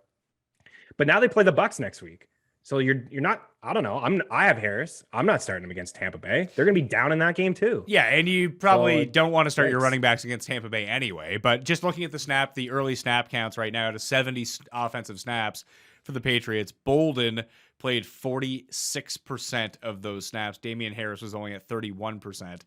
But now they play the Bucs next week. So you're not, I don't know. I have Harris. I'm not starting him against Tampa Bay. They're going to be down in that game too. Yeah, and you probably don't want to start your running backs against Tampa Bay anyway. But just looking at the early snap counts right now, to 70 offensive snaps for the Patriots, Bolden played 46% of those snaps. Damian Harris was only at 31%.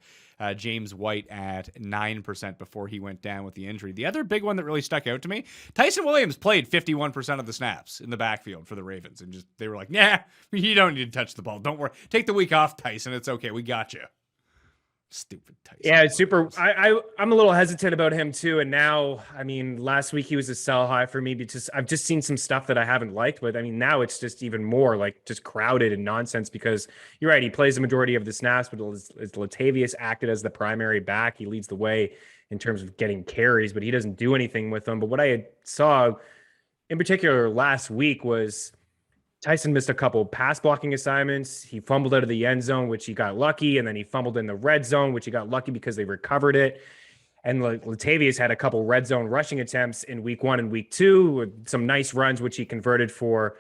James White at 9% before he went down with the injury. The other big one that really stuck out to me, Tyson Williams played 51% of the snaps in the backfield for the Ravens. And they were like, nah, you don't need to touch the ball. Don't worry. Take the week off, Tyson. It's okay. We got you. Stupid Tyson. Yeah, it's super. I'm a little hesitant about him too. And now, I mean, last week he was a sell high for me because I've just seen some stuff that I haven't liked. But I mean, now it's just even more like just crowded and nonsense because you're right. He plays the majority of the snaps, but as Latavius acted as the primary back, he leads the way in terms of getting carries, but he doesn't do anything with them. But what I saw in particular last week was Tyson missed a couple pass blocking assignments. He fumbled out of the end zone, which he got lucky. And then he fumbled in the red zone, which he got lucky because they recovered it. And Latavius had a couple red zone rushing attempts in week 1 and week 2 with some nice runs, which he converted for,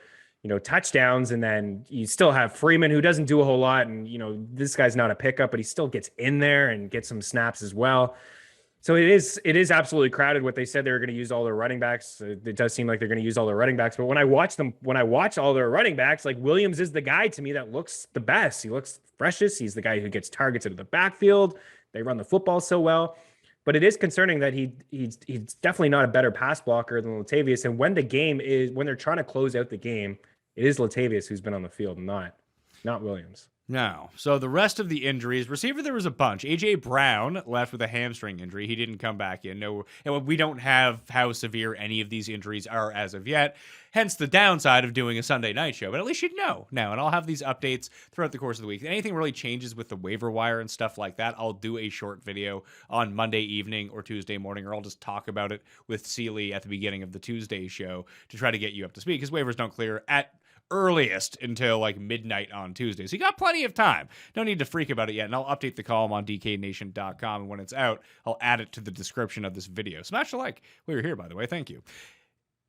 touchdowns. And then you still have Freeman, who doesn't do a whole lot. And, this guy's not a pickup, but he still gets in there and gets some snaps as well. So it is absolutely crowded. What they said they were going to use all their running backs. It does seem like they're going to use all their running backs. But when I watch all their running backs, like Williams is the guy to me that looks the best. He looks freshest. He's the guy who gets targets out of the backfield. They run the football so well. But it is concerning that he's definitely not a better pass blocker than Latavius. And when they're trying to close out the game, it is Latavius who's been on the field, not Williams. No. So the rest of the injuries, receiver, there was a bunch. A.J. Brown left with a hamstring injury. He didn't come back in. No, and we don't have how severe any of these injuries are as of yet. Hence the downside of doing a Sunday night show. But at least you'd know now. And I'll have these updates throughout the course of the week. If anything really changes with the waiver wire and stuff like that, I'll do a short video on Monday evening or Tuesday morning, or I'll just talk about it with Seeley at the beginning of the Tuesday show to try to get you up to speed, because waivers don't clear at earliest until like midnight on Tuesday. So you got plenty of time. No need to freak about it yet. And I'll update the column on dknation.com. And when it's out, I'll add it to the description of this video. Smash the like while you're here, by the way. Thank you.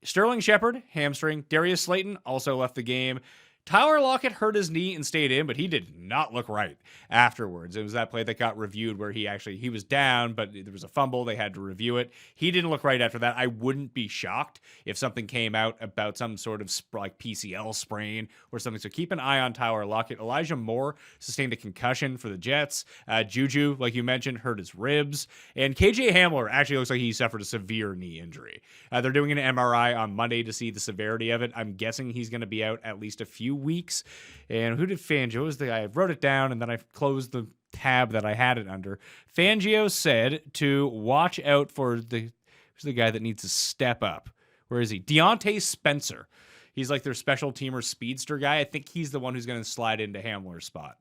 Sterling Shepard, hamstring. Darius Slayton also left the game. Tyler Lockett hurt his knee and stayed in, but he did not look right afterwards. It was that play that got reviewed where he was down, but there was a fumble. They had to review it. He didn't look right after that. I wouldn't be shocked if something came out about some sort of like PCL sprain or something. So keep an eye on Tyler Lockett. Elijah Moore sustained a concussion for the Jets. Juju, like you mentioned, hurt his ribs. And KJ Hamler actually looks like he suffered a severe knee injury. They're doing an MRI on Monday to see the severity of it. I'm guessing he's going to be out at least a few weeks. And who did Fangio? Was the guy? I wrote it down and then I closed the tab that I had it under. Fangio said to watch out for who's the guy that needs to step up. Where is he? Deontay Spencer. He's like their special teamer speedster guy. I think he's the one who's going to slide into Hamler's spot.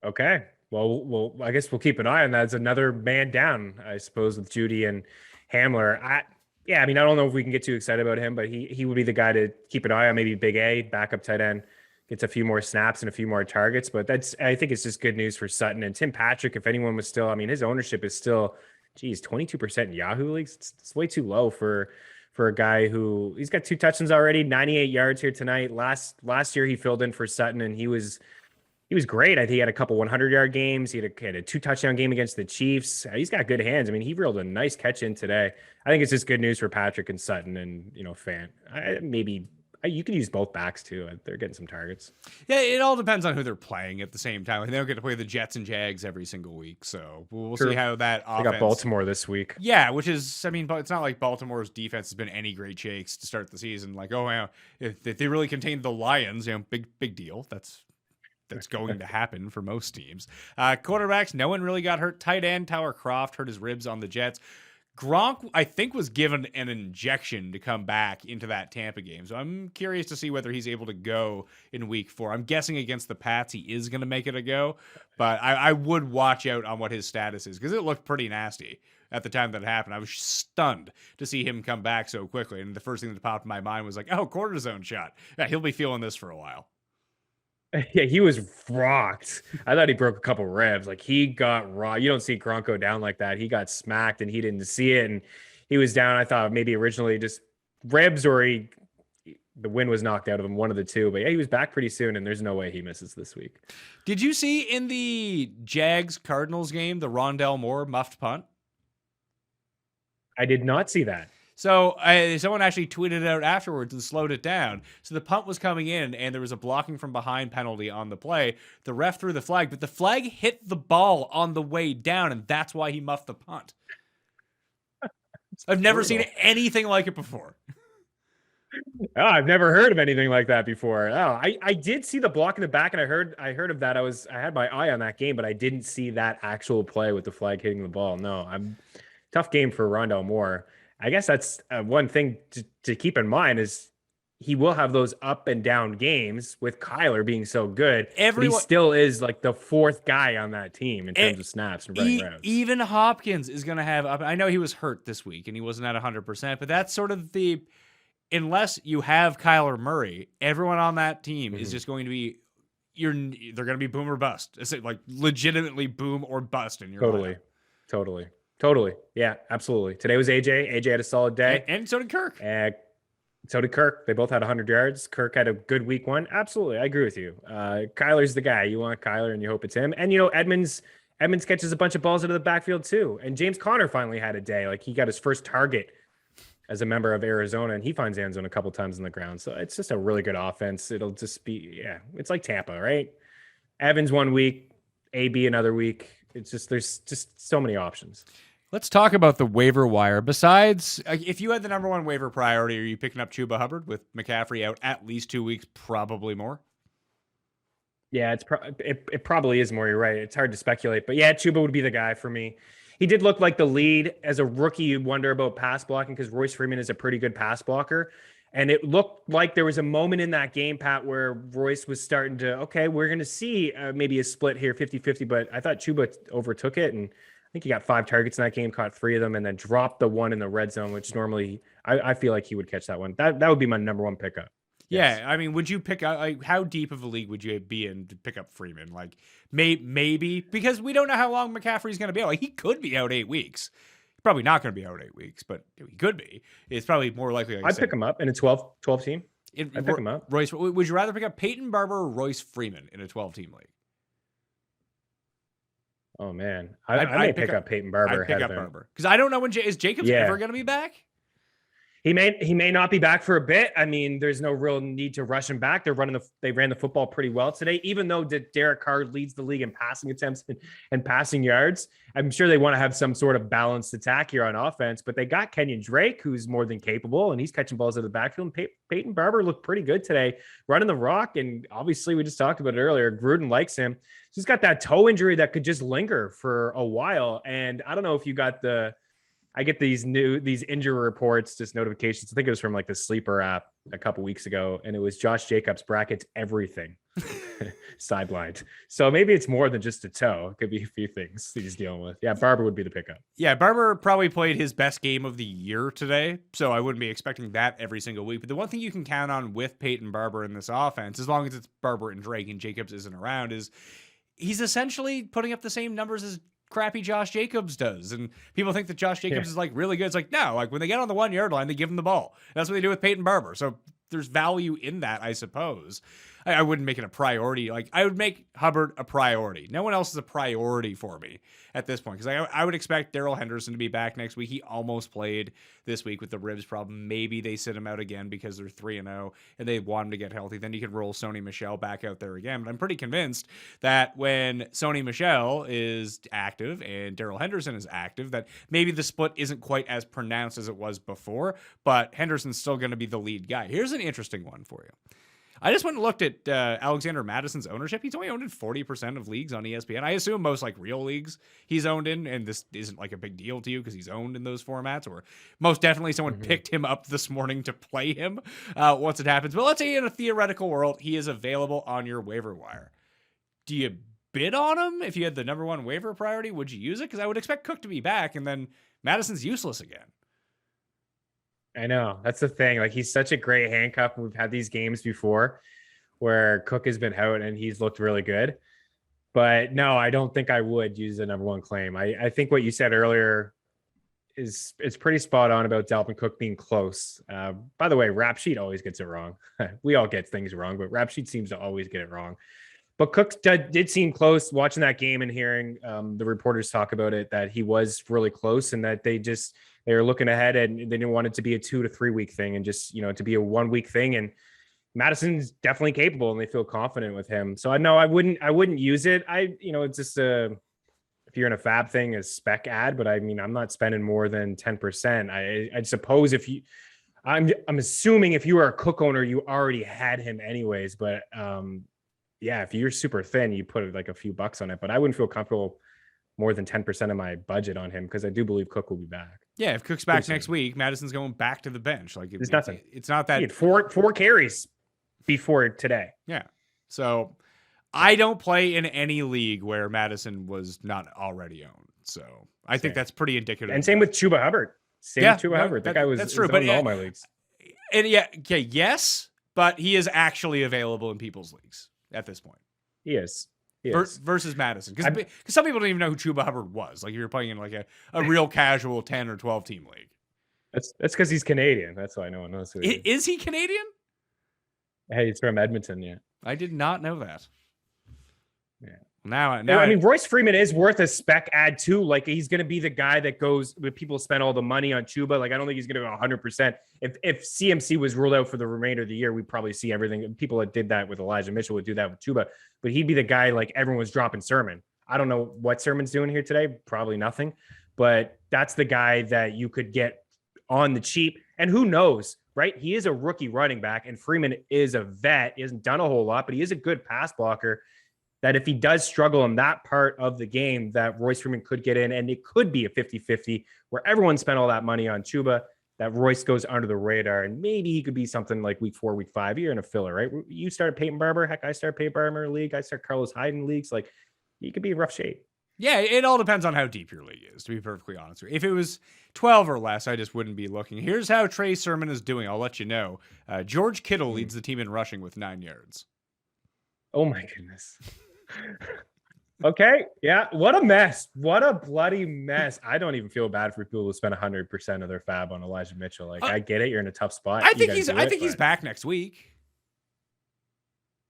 Okay. Well, I guess we'll keep an eye on that. It's another man down, I suppose, with Judy and Hamler. I don't know if we can get too excited about him, but he would be the guy to keep an eye on. Maybe Big A, backup tight end, gets a few more snaps and a few more targets. But I think it's just good news for Sutton. And Tim Patrick, if anyone was still, his ownership is still, 22% in Yahoo leagues. It's way too low for a guy who he's got 2 touchdowns already, 98 yards here tonight. Last year he filled in for Sutton and he was great. I think he had a couple 100-yard games. He had a 2-touchdown game against the Chiefs. He's got good hands. He reeled a nice catch in today. I think it's just good news for Patrick and Sutton and, maybe you could use both backs too. They're getting some targets. Yeah, it all depends on who they're playing at the same time. They don't get to play the Jets and Jags every single week. So we'll see how that offense. They got Baltimore this week. Yeah, which is, but it's not like Baltimore's defense has been any great shakes to start the season. Like, oh, wow, if they really contained the Lions, big deal. That's going to happen for most teams. Quarterbacks, no one really got hurt. Tight end, Tyler Kroft hurt his ribs on the Jets. Gronk, I think, was given an injection to come back into that Tampa game. So I'm curious to see whether he's able to go in week 4. I'm guessing against the Pats, he is going to make it a go. But I would watch out on what his status is because it looked pretty nasty at the time that it happened. I was stunned to see him come back so quickly. And the first thing that popped in my mind was like, oh, cortisone shot. Yeah, he'll be feeling this for a while. Yeah, he was rocked. I thought he broke a couple ribs. Like he got rocked. You don't see Gronk go down like that. He got smacked and he didn't see it. And he was down. I thought maybe originally just ribs or the wind was knocked out of him, one of the two. But yeah, he was back pretty soon and there's no way he misses this week. Did you see in the Jags-Cardinals game, the Rondell Moore muffed punt? I did not see that. So someone actually tweeted it out afterwards and slowed it down. So the punt was coming in, and there was a blocking from behind penalty on the play. The ref threw the flag, but the flag hit the ball on the way down, and that's why he muffed the punt. I've never seen anything like it before. Oh, I've never heard of anything like that before. Oh, I did see the block in the back, and I heard of that. I had my eye on that game, but I didn't see that actual play with the flag hitting the ball. No, tough game for Rondell Moore. I guess that's one thing to keep in mind is he will have those up and down games with Kyler being so good. But he still is like the 4th guy on that team in terms of snaps and running routes. Even Hopkins is going to have up. I know he was hurt this week and he wasn't at 100%, but that's sort of unless you have Kyler Murray, everyone on that team is just going to be they're going to be boom or bust. It's like legitimately boom or bust in your lineup. Totally. Yeah, absolutely. Today was AJ. AJ had a solid day. And so did Kirk. So did Kirk. They both had 100 yards. Kirk had a good week 1. Absolutely. I agree with you. Kyler's the guy. You want Kyler and you hope it's him. And, Edmonds catches a bunch of balls out of the backfield too. And James Conner finally had a day. Like he got his first target as a member of Arizona and he finds the end zone a couple times on the ground. So it's just a really good offense. It'll just be, it's like Tampa, right? Evans 1 week, AB another week. It's just, there's just so many options. Let's talk about the waiver wire. Besides, if you had the number 1 waiver priority, are you picking up Chuba Hubbard with McCaffrey out at least 2 weeks, probably more? Yeah, it probably is more. You're right. It's hard to speculate, but yeah, Chuba would be the guy for me. He did look like the lead as a rookie. You wonder about pass blocking because Royce Freeman is a pretty good pass blocker. And it looked like there was a moment in that game, Pat, where Royce was starting to, okay, we're going to see maybe a split here, 50-50, but I thought Chuba overtook it. And I think he got 5 targets in that game, caught 3 of them, and then dropped the one in the red zone, which normally I feel like he would catch that one. That would be my number 1 pickup. Yes. Yeah, would you pick up, how deep of a league would you be in to pick up Freeman? Like, maybe, because we don't know how long McCaffrey's going to be out. Like, he could be out 8 weeks. He's probably not going to be out 8 weeks, but he could be. It's probably more likely. I'd pick him up in a 12 team. I pick him up. Royce, would you rather pick up Peyton Barber or Royce Freeman in a 12-team league? Oh man, I may pick up Peyton Barber. I'd pick up Barber because I don't know when is Jacobs ever going to be back. He may not be back for a bit. I mean, there's no real need to rush him back. They ran the football pretty well today, even though Derek Carr leads the league in passing attempts and passing yards. I'm sure they want to have some sort of balanced attack here on offense, but they got Kenyon Drake, who's more than capable, and he's catching balls out of the backfield. And Peyton Barber looked pretty good today, running the rock. And obviously, we just talked about it earlier. Gruden likes him. He's got that toe injury that could just linger for a while. And I don't know if you got I get these injury reports, just notifications. I think it was from like the Sleeper app a couple weeks ago, and it was Josh Jacobs brackets everything sidelined. So maybe it's more than just a toe. It could be a few things he's dealing with. Yeah, Barber would be the pickup. Yeah, Barber probably played his best game of the year today, so I wouldn't be expecting that every single week. But the one thing you can count on with Peyton Barber in this offense, as long as it's Barber and Drake and Jacobs isn't around, is he's essentially putting up the same numbers as crappy Josh Jacobs does. And people think that Josh Jacobs is like really good. It's like, no, like when they get on the 1 yard line, they give him the ball. That's what they do with Peyton Barber. So there's value in that, I suppose. I wouldn't make it a priority. Like I would make Hubbard a priority. No one else is a priority for me at this point. Because I would expect Darrell Henderson to be back next week. He almost played this week with the ribs problem. Maybe they sit him out again because they're 3-0 and they want him to get healthy. Then you could roll Sony Michel back out there again. But I'm pretty convinced that when Sony Michel is active and Darrell Henderson is active, that maybe the split isn't quite as pronounced as it was before, but Henderson's still going to be the lead guy. Here's an interesting one for you. I just went and looked at Alexander Madison's ownership. He's only owned in 40% of leagues on ESPN. I assume most like real leagues he's owned in, and this isn't like a big deal to you because he's owned in those formats, or most definitely someone picked him up this morning to play him once it happens. But let's say in a theoretical world, he is available on your waiver wire. Do you bid on him if you had the number one waiver priority? Would you use it? Because I would expect Cook to be back, and then Madison's useless again. I know. That's the thing. Like, he's such a great handcuff. We've had these games before where Cook has been out and he's looked really good. But no, I don't think I would use the number one claim. I think what you said earlier is pretty spot on about Dalvin Cook being close. By the way, Rap Sheet always gets it wrong. We all get things wrong, but Rap Sheet seems to always get it wrong. But Cook did seem close watching that game and hearing the reporters talk about it, that he was really close and that they were looking ahead and they didn't want it to be a 2 to 3 week thing and just, to be a 1 week thing. And Madison's definitely capable and they feel confident with him. So I know I wouldn't use it. It's just if you're in a fab thing, a spec ad, but I mean, I'm not spending more than 10%. I suppose I'm assuming if you were a Cook owner, you already had him anyways, but yeah, if you're super thin, you put like a few bucks on it, but I wouldn't feel comfortable more than 10% of my budget on him because I do believe Cook will be back. Yeah, if Cook's back next week, Madison's going back to the bench. Like it's nothing. It's not that. He had four carries before today. Yeah. So I don't play in any league where Madison was not already owned. So I think that's pretty indicative. And same with Chuba Hubbard. Hubbard. That guy was that's true, but in all my leagues. And yes, but he is actually available in people's leagues at this point. He is. Versus Madison. Because some people don't even know who Chuba Hubbard was. Like, you're playing in like a real casual 10 or 12 team league. That's because he's Canadian. That's why no one knows who he is. Is he Canadian? Hey, he's from Edmonton, yeah. I did not know that. Yeah. Now I mean, Royce Freeman is worth a spec ad too. Like, he's going to be the guy that goes with people spend all the money on Chuba. Like, I don't think he's going to go 100%. If CMC was ruled out for the remainder of the year, we'd probably see everything. People that did that with Elijah Mitchell would do that with Chuba, but he'd be the guy like everyone was dropping Sermon. I don't know what Sermon's doing here today. Probably nothing, but that's the guy that you could get on the cheap. And who knows, right? He is a rookie running back and Freeman is a vet. He hasn't done a whole lot, but he is a good pass blocker. That if he does struggle in that part of the game, that Royce Freeman could get in, and it could be a 50-50 where everyone spent all that money on Chuba, that Royce goes under the radar, and maybe he could be something like week 4, week 5. You're in a filler, right? You started Peyton Barber. Heck, I started Peyton Barber in a league. I started Carlos Hyde in leagues. Like, you could be in rough shape. Yeah, it all depends on how deep your league is, to be perfectly honest with you. If it was 12 or less, I just wouldn't be looking. Here's how Trey Sermon is doing. I'll let you know. George Kittle leads the team in rushing with 9 yards. Oh, my goodness. Okay. Yeah. What a mess. What a bloody mess. I don't even feel bad for people who spend 100% of their fab on Elijah Mitchell. Like, I get it. You're in a tough spot. I think he's back next week.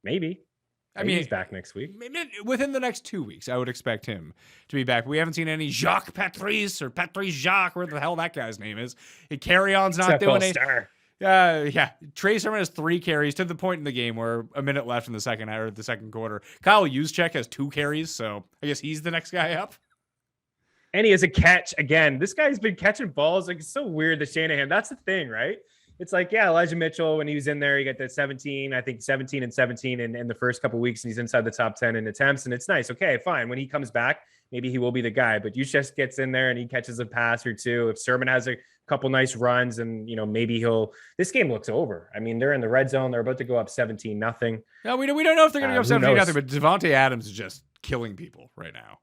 Maybe. I mean, he's back next week. Within the next 2 weeks, I would expect him to be back. We haven't seen any Jacques Patrice or Patrice Jacques, where the hell that guy's name is. Carry on's not doing it. Yeah. Trey Sermon has 3 carries to the point in the game where a minute left in the second quarter. Kyle Juszczyk has 2 carries, so I guess he's the next guy up. And he has a catch again. This guy's been catching balls. Like, it's so weird that Shanahan. That's the thing, right? It's like, yeah, Elijah Mitchell, when he was in there, he got the 17 and 17 in the first couple of weeks, and he's inside the top 10 in attempts, and it's nice. Okay, fine. When he comes back, maybe he will be the guy. But Juszczyk gets in there and he catches a pass or two. If Sermon has a couple nice runs, and maybe this game looks over. I mean, they're in the red zone. They're about to go up 17-0. No, we don't know if they're going to go up 17-0, but Devontae Adams is just killing people right now.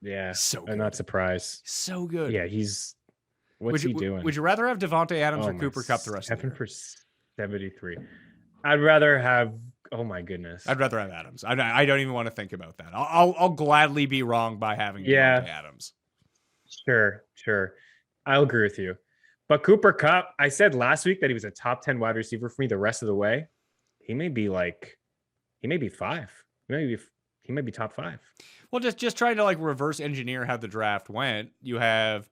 Yeah, so good. I'm not surprised. So good. Yeah, What's he doing? Would you rather have Devontae Adams or Cooper Kupp the rest of the year? For 73. I'd rather have. Oh my goodness. I'd rather have Adams. I don't even want to think about that. I'll gladly be wrong by having Devontae Adams. Sure. I'll agree with you. But Cooper Kupp, I said last week that he was a top 10 wide receiver for me the rest of the way. He may be 5. He may be top 5. Well, just trying to reverse engineer how the draft went. You have,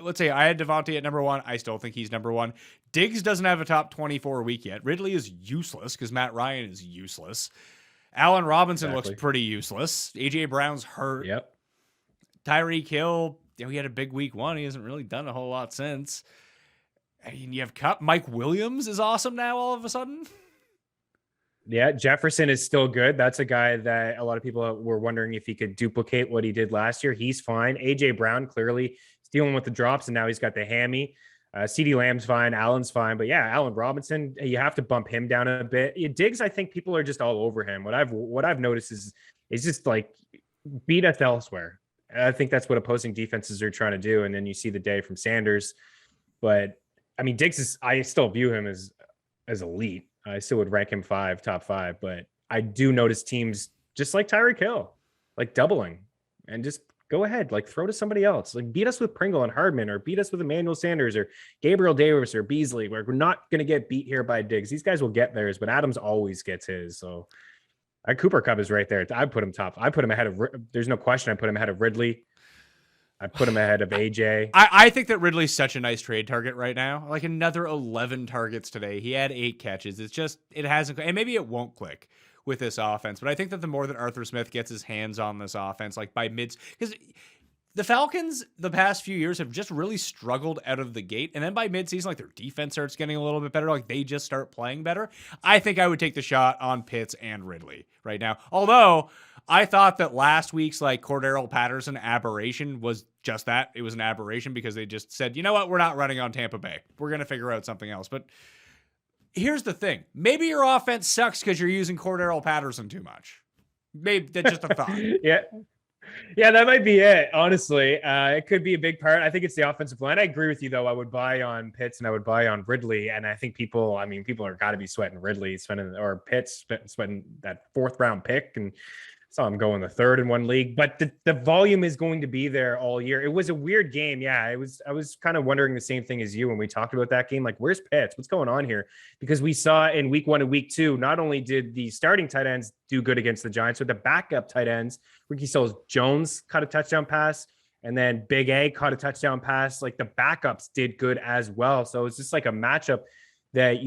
let's say I had Devontae at number 1. I still think he's number 1. Diggs doesn't have a top 24 week yet. Ridley is useless because Matt Ryan is useless. Allen Robinson looks pretty useless. AJ Brown's hurt. Yep. Tyreek Hill, he had a big week 1. He hasn't really done a whole lot since. I mean, you have Kupp. Mike Williams is awesome now all of a sudden. Yeah, Jefferson is still good. That's a guy that a lot of people were wondering if he could duplicate what he did last year. He's fine. AJ Brown clearly is dealing with the drops, and now he's got the hammy. CeeDee Lamb's fine. Allen's fine. But yeah, Allen Robinson, you have to bump him down a bit. Diggs, I think people are just all over him. What I've noticed is just beat us elsewhere. I think that's what opposing defenses are trying to do. And then you see the day from Sanders. But I mean, Diggs I still view him as elite. I still would rank him top 5, but I do notice teams just like Tyreek Hill, doubling and just go ahead, throw to somebody else, beat us with Pringle and Hardman, or beat us with Emmanuel Sanders or Gabriel Davis or Beasley. We're not going to get beat here by Diggs. These guys will get theirs, but Adams always gets his. So Cooper Kupp is right there. I put him top. I put him ahead of, there's no question. I put him ahead of Ridley. I put him ahead of AJ. I think that Ridley's such a nice trade target right now. Another 11 targets today. He had 8 catches. It's just, it hasn't, and maybe it won't click with this offense. But I think that the more that Arthur Smith gets his hands on this offense, by mids, because the Falcons the past few years have just really struggled out of the gate. And then by midseason, their defense starts getting a little bit better. They just start playing better. I think I would take the shot on Pitts and Ridley right now. Although I thought that last week's Cordero Patterson aberration was just that. It was an aberration because they just said, you know what? We're not running on Tampa Bay. We're going to figure out something else. But here's the thing. Maybe your offense sucks because you're using Cordero Patterson too much. Maybe that's just a thought. Yeah, that might be it. Honestly, it could be a big part. I think it's the offensive line. I agree with you, though. I would buy on Pitts and I would buy on Ridley. And I think people are got to be sweating Ridley, or Pitts sweating that 4th round pick. And saw him go in the 3rd in one league. But the volume is going to be there all year. It was a weird game. Yeah, I was kind of wondering the same thing as you when we talked about that game. Where's Pitts? What's going on here? Because we saw in week 1 and week 2, not only did the starting tight ends do good against the Giants, but the backup tight ends, Ricky Seals-Jones caught a touchdown pass, and then Big A caught a touchdown pass. The backups did good as well. So it's just a matchup that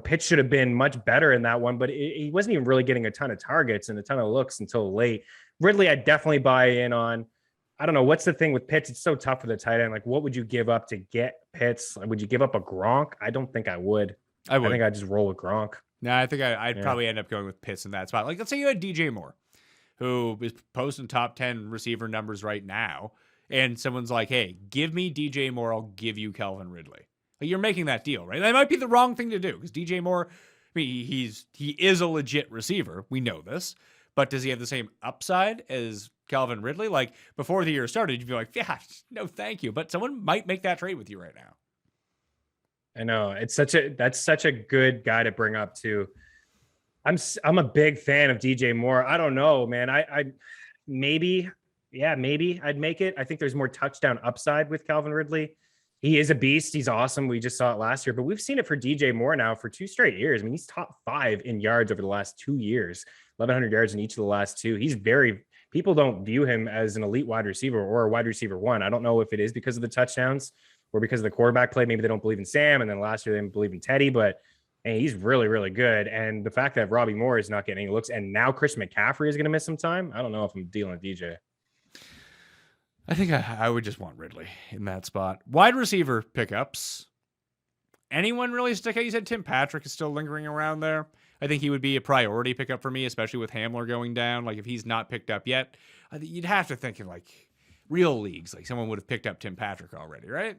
Pitts should have been much better in that one, but he wasn't even really getting a ton of targets and a ton of looks until late. Ridley, I definitely buy in on. I don't know. What's the thing with Pitts? It's so tough for the tight end. What would you give up to get Pitts? Would you give up a Gronk? I don't think I would. I think I'd just roll with Gronk. No, I think I'd probably end up going with Pitts in that spot. Let's say you had DJ Moore, who is posting top 10 receiver numbers right now, and someone's like, hey, give me DJ Moore, I'll give you Calvin Ridley. You're making that deal, right? That might be the wrong thing to do because DJ Moore, he is a legit receiver. We know this, but does he have the same upside as Calvin Ridley? Before the year started, you'd be like, yeah, no, thank you. But someone might make that trade with you right now. I know that's such a good guy to bring up too. I'm a big fan of DJ Moore. I don't know, man. maybe. Yeah, maybe I'd make it. I think there's more touchdown upside with Calvin Ridley. He is a beast. He's awesome. We just saw it last year, but we've seen it for DJ Moore now for 2 straight years. I mean, he's top 5 in yards over the last 2 years, 1,100 yards in each of the last 2. People don't view him as an elite wide receiver or a wide receiver 1. I don't know if it is because of the touchdowns or because of the quarterback play. Maybe they don't believe in Sam, and then last year they didn't believe in Teddy, but hey, he's really, really good. And the fact that Robbie Moore is not getting any looks, and now Chris McCaffrey is going to miss some time, I don't know if I'm dealing with DJ. I think I would just want Ridley in that spot. Wide receiver pickups. Anyone really stick out? You said Tim Patrick is still lingering around there. I think he would be a priority pickup for me, especially with Hamler going down. Like, if he's not picked up yet, you'd have to think in, like, real leagues. Like, someone would have picked up Tim Patrick already, right?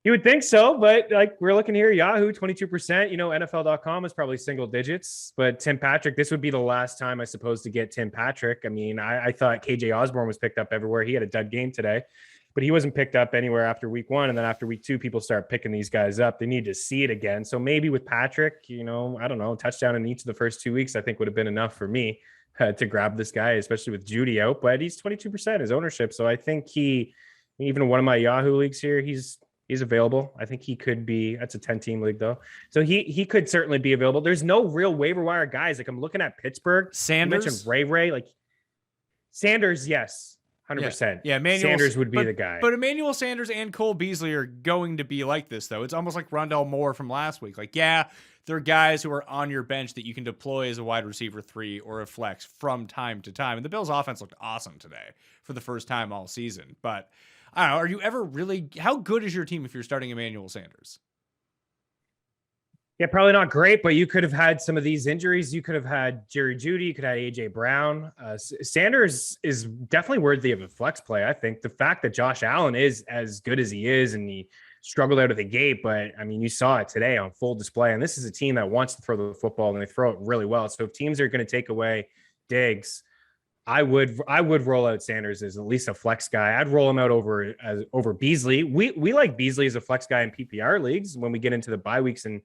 You would think so, but like we're looking here, Yahoo, 22%. NFL.com is probably single digits. But Tim Patrick, this would be the last time, I suppose, to get Tim Patrick. I mean, I thought KJ Osborne was picked up everywhere. He had a dud game today, but he wasn't picked up anywhere after week 1. And then after week 2, people start picking these guys up. They need to see it again. So maybe with Patrick, I don't know, touchdown in each of the first 2 weeks, I think would have been enough for me to grab this guy, especially with Judy out. But he's 22% his ownership. So I think even in one of my Yahoo leagues here, he's available. I think he could be. That's a 10-team league though, so he could certainly be available. There's no real waiver wire guys. Like, I'm looking at Pittsburgh. Sanders, you mentioned Ray. Like Sanders, yes, 100%. Yeah, Sanders would be the guy. But Emmanuel Sanders and Cole Beasley are going to be like this though. It's almost like Rondell Moore from last week. Like, yeah, they're guys who are on your bench that you can deploy as a wide receiver 3 or a flex from time to time. And the Bills' offense looked awesome today for the first time all season, but. I don't know. Are you ever really? How good is your team if you're starting Emmanuel Sanders? Yeah, probably not great, but you could have had some of these injuries. You could have had Jerry Jeudy. You could have had AJ Brown. Sanders is definitely worthy of a flex play. I think the fact that Josh Allen is as good as he is, and he struggled out of the gate, but I mean, you saw it today on full display. And this is a team that wants to throw the football, and they throw it really well. So if teams are going to take away Diggs, I would roll out Sanders as at least a flex guy. I'd roll him out over Beasley. We like Beasley as a flex guy in PPR leagues. When we get into the bye weeks and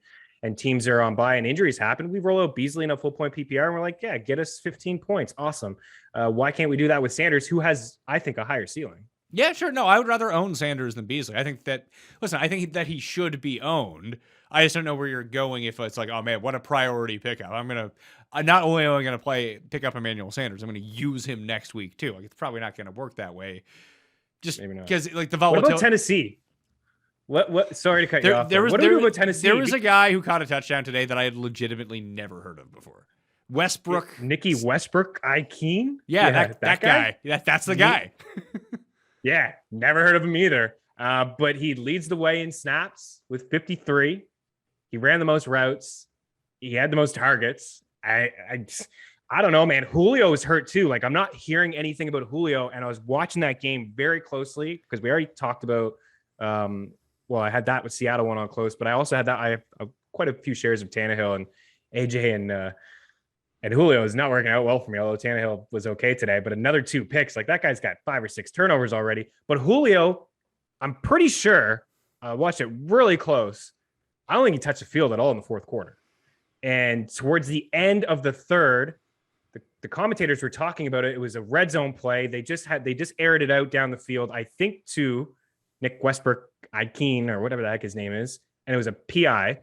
teams are on bye and injuries happen, we roll out Beasley in a full point PPR and we're like, yeah, get us 15 points. Awesome. Why can't we do that with Sanders, who has, I think, a higher ceiling? Yeah, sure. No, I would rather own Sanders than Beasley. I think that he should be owned. I just don't know where you're going if it's like, oh man, what a priority pickup. Not only am I going to pick up Emmanuel Sanders, I'm going to use him next week too. Like, it's probably not going to work that way. Just because like the volatility. What about Tennessee? What? Sorry to cut you off. What do we do about Tennessee? There was a guy who caught a touchdown today that I had legitimately never heard of before. Westbrook. Nicky Westbrook, Ikeen? Yeah, that guy. That's the guy. Yeah, never heard of him either. But he leads the way in snaps with 53. He ran the most routes. He had the most targets. I don't know, man. Julio is hurt too. Like, I'm not hearing anything about Julio, and I was watching that game very closely because we already talked about. Well, I had that with Seattle one on close, but I also had that. I have quite a few shares of Tannehill, and AJ and Julio is not working out well for me. Although Tannehill was okay today, but another 2 picks. Like, that guy's got 5 or 6 turnovers already. But Julio, I'm pretty sure. Watched it really close. I don't think he touched the field at all in the fourth quarter. And towards the end of the third, the commentators were talking about it. It was a red zone play. They just aired it out down the field, I think, to Nick Westbrook Ikeen or whatever the heck his name is. And it was a PI.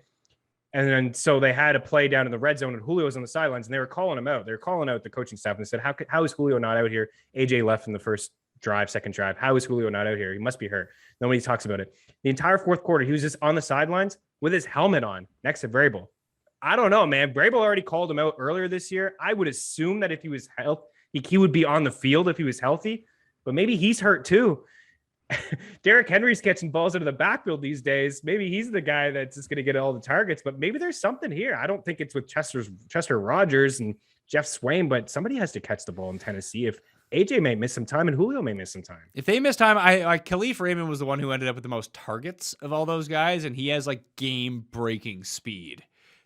And then so they had a play down in the red zone, and Julio was on the sidelines, and they were calling him out. They were calling out the coaching staff and they said, how is Julio not out here? AJ left in the first drive, second drive. How is Julio not out here? He must be hurt. Nobody talks about it. The entire fourth quarter, he was just on the sidelines with his helmet on next to Vrabel. I don't know, man. Vrabel already called him out earlier this year. I would assume that if he was healthy, he would be on the field if he was healthy, but maybe he's hurt too. Derrick Henry's catching balls out of the backfield these days. Maybe he's the guy that's just going to get all the targets, but maybe there's something here. I don't think it's with Chester Rogers and Jeff Swain, but somebody has to catch the ball in Tennessee. If AJ may miss some time and Julio may miss some time. If they miss time, Khalif Raymond was the one who ended up with the most targets of all those guys, and he has like game-breaking speed.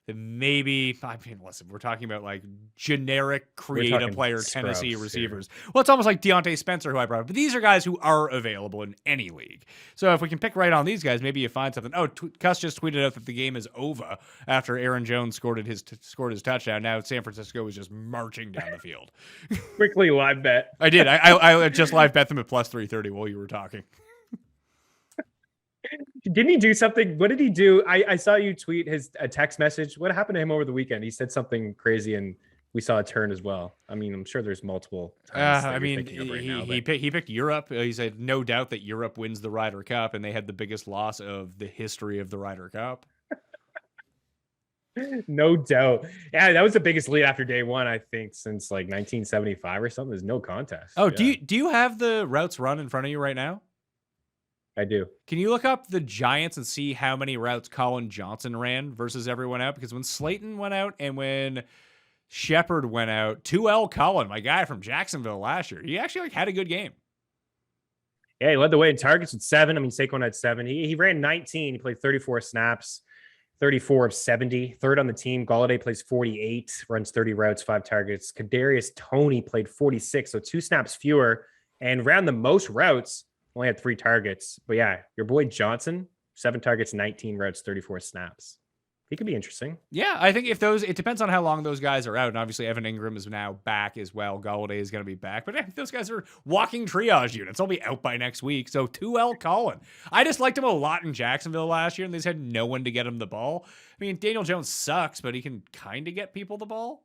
then maybe, I mean, listen, we're talking about like generic create a talking player scrubs Tennessee here. receivers. Well, it's almost like Deontay Spencer, who I brought up, but these are guys who are available in any league. So if we can pick right on these guys, maybe you find something. Oh, Cuss just tweeted out that the game is over after Aaron Jones scored his touchdown. Now San Francisco is just marching down the field. Quickly live bet. I did. I just live bet them at plus 330 while you were talking. Didn't he do something? What did he do? I saw you tweet a text message. What happened to him over the weekend? He said something crazy, and we saw a turn as well. I mean, I'm sure there's multiple times. I mean, he picked Europe. He said no doubt that Europe wins the Ryder Cup, and they had the biggest loss of the history of the Ryder Cup. No doubt. Yeah, that was the biggest lead after day one, I think, since like 1975 or something. There's no contest. Oh, yeah. do you have the routes run in front of you right now? I do. Can you look up the Giants and see how many routes Colin Johnson ran versus everyone out? Because when Slayton went out and when Shepard went out, 2L Colin, my guy from Jacksonville last year, he actually had a good game. Yeah, he led the way in targets with 7. I mean, Saquon had 7. He ran 19. He played 34 snaps, 34 of 70. Third on the team. Golladay plays 48, runs 30 routes, 5 targets. Kadarius Toney played 46, so 2 snaps fewer, and ran the most routes. Only had 3 targets. But yeah, your boy Johnson, 7 targets, 19 routes, 34 snaps. He could be interesting. Yeah, I think it depends on how long those guys are out. And obviously Evan Ingram is now back as well. Golladay is going to be back. But if those guys are walking triage units, they'll be out by next week. So 2L Colin. I just liked him a lot in Jacksonville last year, and they just had no one to get him the ball. I mean, Daniel Jones sucks, but he can kind of get people the ball.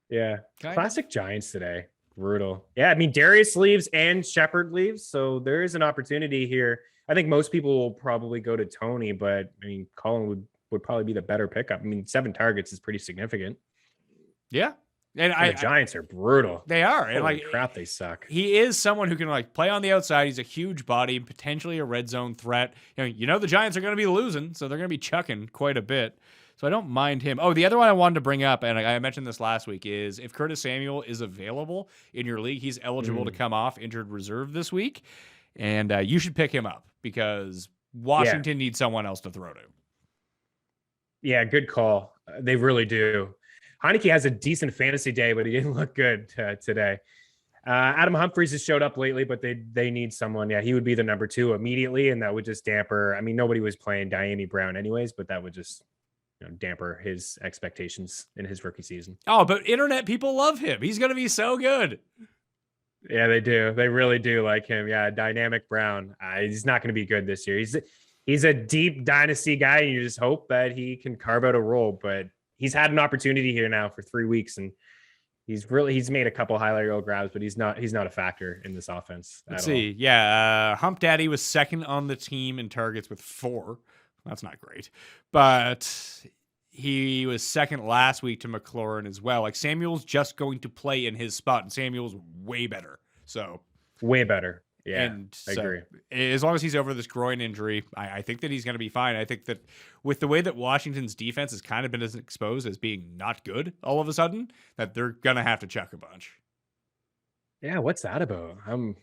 Yeah. Classic Giants today. Brutal. Yeah, I mean, Darius leaves and Shepard leaves, so there is an opportunity here. I think most people will probably go to Toney, but I mean, Colin would probably be the better pickup. I mean, 7 targets is pretty significant. Yeah. And the Giants are brutal. They are. And Holy crap, they suck. He is someone who can like play on the outside. He's a huge body, potentially a red zone threat. You know the Giants are going to be losing, so they're going to be chucking quite a bit. So I don't mind him. Oh, the other one I wanted to bring up, and I mentioned this last week, is if Curtis Samuel is available in your league, he's eligible to come off injured reserve this week. And you should pick him up because Washington needs someone else to throw to. Yeah, good call. They really do. Heineke has a decent fantasy day, but he didn't look good today. Adam Humphries has showed up lately, but they need someone. Yeah, he would be the number 2 immediately, and that would just damper. I mean, nobody was playing Diami Brown anyways, but that would just damper his expectations in his rookie season. Oh, but internet people love him. He's going to be so good. Yeah, they do. They really do like him. Yeah, dynamic Brown. He's not going to be good this year. He's a deep dynasty guy. And you just hope that he can carve out a role, but he's had an opportunity here now for 3 weeks, and he's made a couple highlight reel grabs, but he's not a factor in this offense. Let's see. Yeah, Hump Daddy was second on the team in targets with 4. That's not great, but he was second last week to McLaurin as well. Like Samuel's just going to play in his spot, and Samuel's way better. So way better. Yeah, and I agree. As long as he's over this groin injury, I think that he's going to be fine. I think that with the way that Washington's defense has kind of been exposed as being not good all of a sudden, that they're going to have to chuck a bunch. Yeah, what's that about?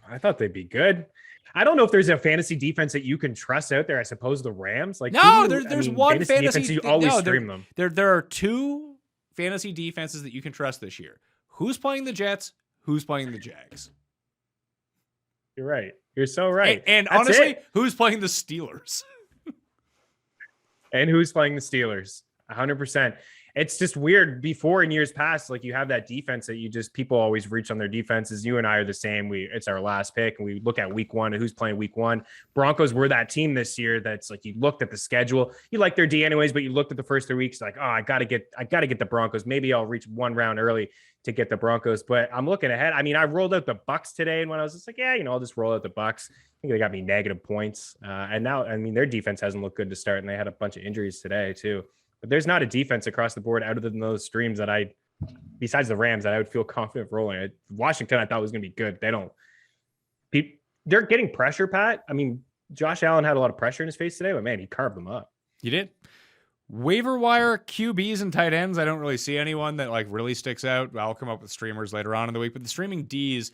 I thought they'd be good. I don't know if there's a fantasy defense that you can trust out there. I suppose the Rams. Like no, there's one fantasy defense. You always stream them. There are 2 fantasy defenses that you can trust this year. Who's playing the Jets? Who's playing the Jags? You're right. You're so right. And honestly, who's playing the Steelers? And who's playing the Steelers? 100%. It's just weird. Before in years past, like you have that defense that people always reach on their defenses. You and I are the same. It's our last pick, and we look at week 1 and who's playing week 1. Broncos were that team this year. That's like you looked at the schedule. You like their D anyways, but you looked at the first 3 weeks like, oh, I gotta get the Broncos. Maybe I'll reach 1 round early to get the Broncos. But I'm looking ahead. I mean, I rolled out the Bucks today, and when I was just like, yeah, I'll just roll out the Bucks. I think they got me negative points. And now, I mean, their defense hasn't looked good to start, and they had a bunch of injuries today too. But there's not a defense across the board other than those streams that besides the Rams, that I would feel confident rolling. Washington, I thought was going to be good. They're getting pressure, Pat. I mean, Josh Allen had a lot of pressure in his face today, but man, he carved them up. You did. Waiver wire QBs and tight ends. I don't really see anyone that like really sticks out. I'll come up with streamers later on in the week, but the streaming Ds,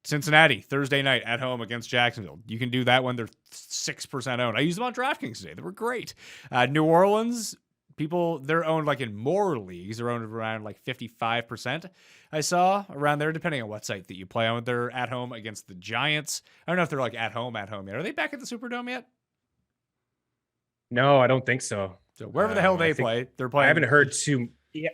Cincinnati Thursday night at home against Jacksonville. You can do that when they're 6% owned. I used them on DraftKings today. They were great. New Orleans people, they're owned like in more leagues. They're owned around like 55%. I saw around there, depending on what site that you play on. They're at home against the Giants. I don't know if they're like at home yet. Are they back at the Superdome yet? No, I don't think so. So wherever the hell they play, they're playing. I haven't heard too. Yeah,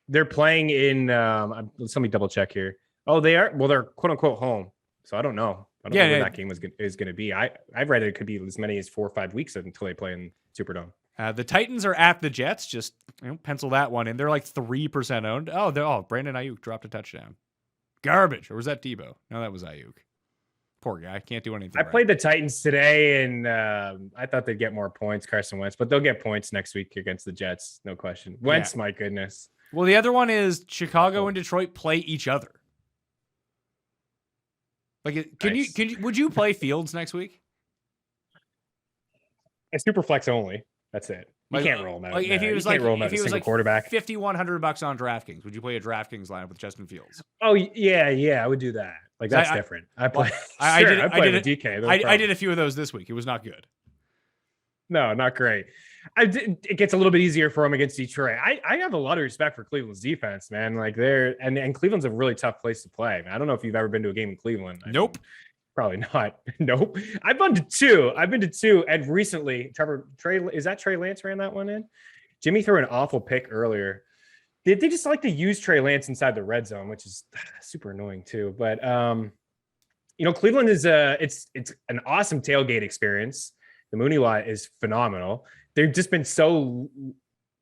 they're playing in. Let me double check here. Oh, they are. Well, they're quote unquote home. So I don't know. I don't know when that game is going to be. I've read it could be as many as 4 or 5 weeks until they play in Superdome. The Titans are at the Jets. Just pencil that one in. They're like 3% owned. Brandon Ayuk dropped a touchdown. Garbage. Or was that Debo? No, that was Ayuk. Poor guy. Can't do anything. I played the Titans today, and I thought they'd get more points, Carson Wentz, but they'll get points next week against the Jets. No question. Wentz, my goodness. Well, the other one is Chicago and Detroit play each other. Like, would you play Fields next week? A super flex only. That's it. You can't roll him out. Like if he was like quarterback, $5,100 on DraftKings, would you play a DraftKings lineup with Justin Fields? Oh yeah, I would do that. Like that's different. I play. I did DK. I did a few of those this week. It was not good. No, not great. It gets a little bit easier for him against Detroit. I have a lot of respect for Cleveland's defense, man. Like and Cleveland's a really tough place to play. I don't know if you've ever been to a game in Cleveland. Nope. Probably not. Nope. I've been to two. And recently, Trey Lance ran that one in? Jimmy threw an awful pick earlier. They just like to use Trey Lance inside the red zone, which is super annoying too. But Cleveland is it's an awesome tailgate experience. The Mooney lot is phenomenal. They've just been so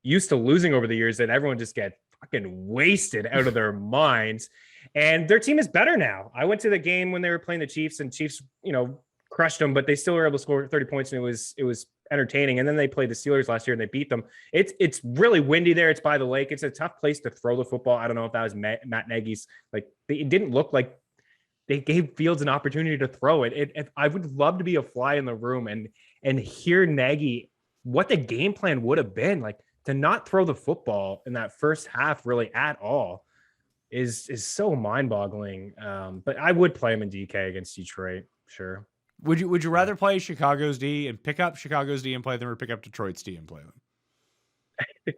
used to losing over the years that everyone just gets fucking wasted out of their minds. And their team is better now. I went to the game when they were playing the Chiefs, and Chiefs, crushed them, but they still were able to score 30 points, and it was entertaining. And then they played the Steelers last year, and they beat them. It's really windy there. It's by the lake. It's a tough place to throw the football. I don't know if that was Matt Nagy's. It didn't look like they gave Fields an opportunity to throw it. I would love to be a fly in the room and hear Nagy what the game plan would have been, like to not throw the football in that first half really at all is so mind-boggling. But I would play him in DK against Detroit, sure. Would you rather play Chicago's D and pick up Chicago's D and play them, or pick up Detroit's D and play them?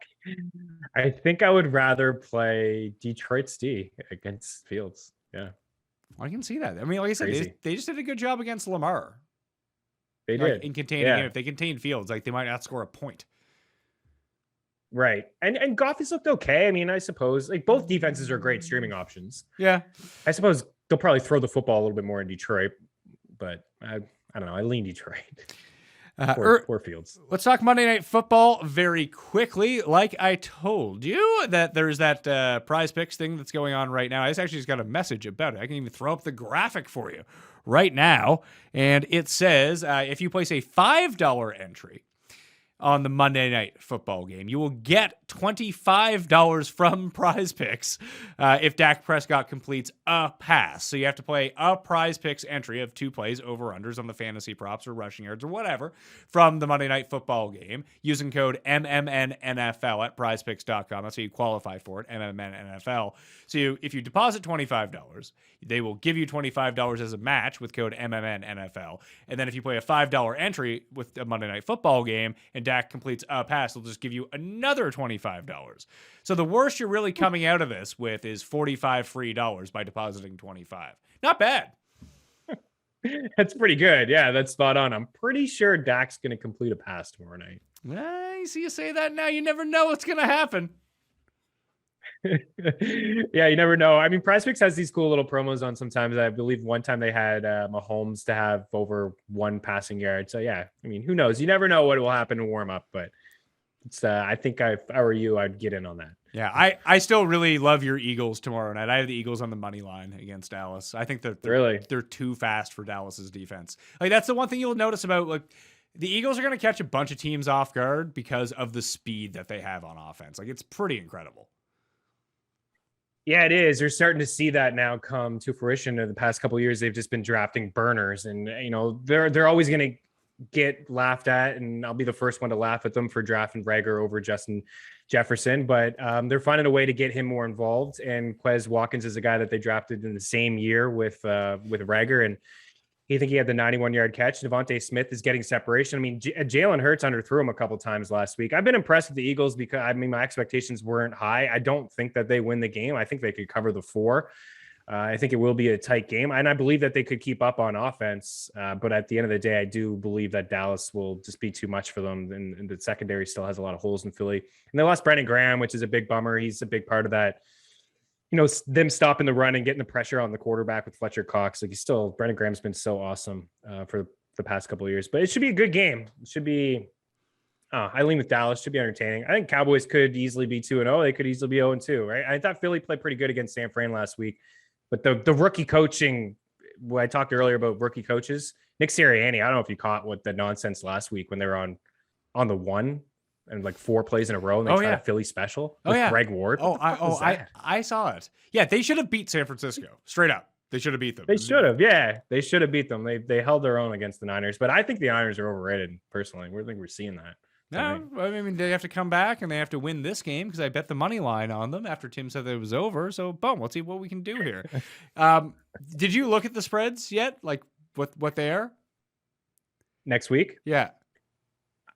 I think I would rather play Detroit's D against Fields. Yeah, I can see that. I mean, like I said, they just did a good job against Lamar. They did in containing him. If they contain Fields, they might not score a point. Right. And Goff has looked okay. I mean, I suppose both defenses are great streaming options. Yeah. I suppose they'll probably throw the football a little bit more in Detroit, but I don't know. I lean Detroit. Poor Fields. Let's talk Monday Night Football very quickly. Like I told you that there's that Prize Picks thing that's going on right now. I actually just got a message about it. I can even throw up the graphic for you right now. And it says if you place a $5 entry on the Monday Night Football game, you will get $25 from Prize Picks if Dak Prescott completes a pass. So you have to play a Prize Picks entry of 2 plays, over-unders on the fantasy props or rushing yards or whatever from the Monday Night Football game using code MMNNFL at prizepicks.com. That's how you qualify for it, MMNNFL. So if you deposit $25, they will give you $25 as a match with code MMNNFL. And then if you play a $5 entry with a Monday Night Football game and Dak completes a pass, they'll just give you another $25. So the worst you're really coming out of this with is $45 free by depositing $25. Not bad. That's pretty good. Yeah, that's spot on. I'm pretty sure Dak's going to complete a pass tomorrow night. You see you say that now. You never know what's going to happen. Yeah, you never know. I mean, PrizePicks has these cool little promos on sometimes. I believe one time they had Mahomes to have over 1 passing yard. So yeah, I mean, who knows? You never know what will happen in warm up, but it's I think if I were you, I'd get in on that. Yeah, I still really love your Eagles tomorrow night. I have the Eagles on the money line against Dallas. I think that they're too fast for Dallas's defense. Like that's the one thing you'll notice about the Eagles are going to catch a bunch of teams off guard because of the speed that they have on offense. Like it's pretty incredible. Yeah, it is. You're starting to see that now come to fruition. In the past couple of years, they've just been drafting burners, and they're always going to get laughed at, and I'll be the first one to laugh at them for drafting Rager over Justin Jefferson. But they're finding a way to get him more involved. And Quez Watkins is a guy that they drafted in the same year with Rager, and You think he had the 91-yard catch? Devontae Smith is getting separation. I mean, Jalen Hurts underthrew him a couple times last week. I've been impressed with the Eagles because, I mean, my expectations weren't high. I don't think that they win the game. I think they could cover the 4. I think it will be a tight game, and I believe that they could keep up on offense. But at the end of the day, I do believe that Dallas will just be too much for them, and the secondary still has a lot of holes in Philly. And they lost Brandon Graham, which is a big bummer. He's a big part of that. You know, them stopping the run and getting the pressure on the quarterback with Fletcher Cox. Like, Brandon Graham's been so awesome for the past couple of years. But it should be a good game. It should be. I lean with Dallas. Should be entertaining. I think Cowboys could easily be 2-0. They could easily be 0-2. Right? I thought Philly played pretty good against San Fran last week. But the rookie coaching, what I talked earlier about rookie coaches, Nick Sirianni, I don't know if you caught what the nonsense last week when they were on the 1 and like 4 plays in a row and they tried a Philly special with Greg Ward. I saw it. Yeah, they should have beat San Francisco straight up. They should have beat them. They should have. Yeah, they should have beat them. They held their own against the Niners, but I think the Niners are overrated personally. I think we're seeing that. No, I mean, they have to come back and they have to win this game because I bet the money line on them after Tim said that it was over. So, boom, let's see what we can do here. Did you look at the spreads yet? Like what they are? Next week? Yeah.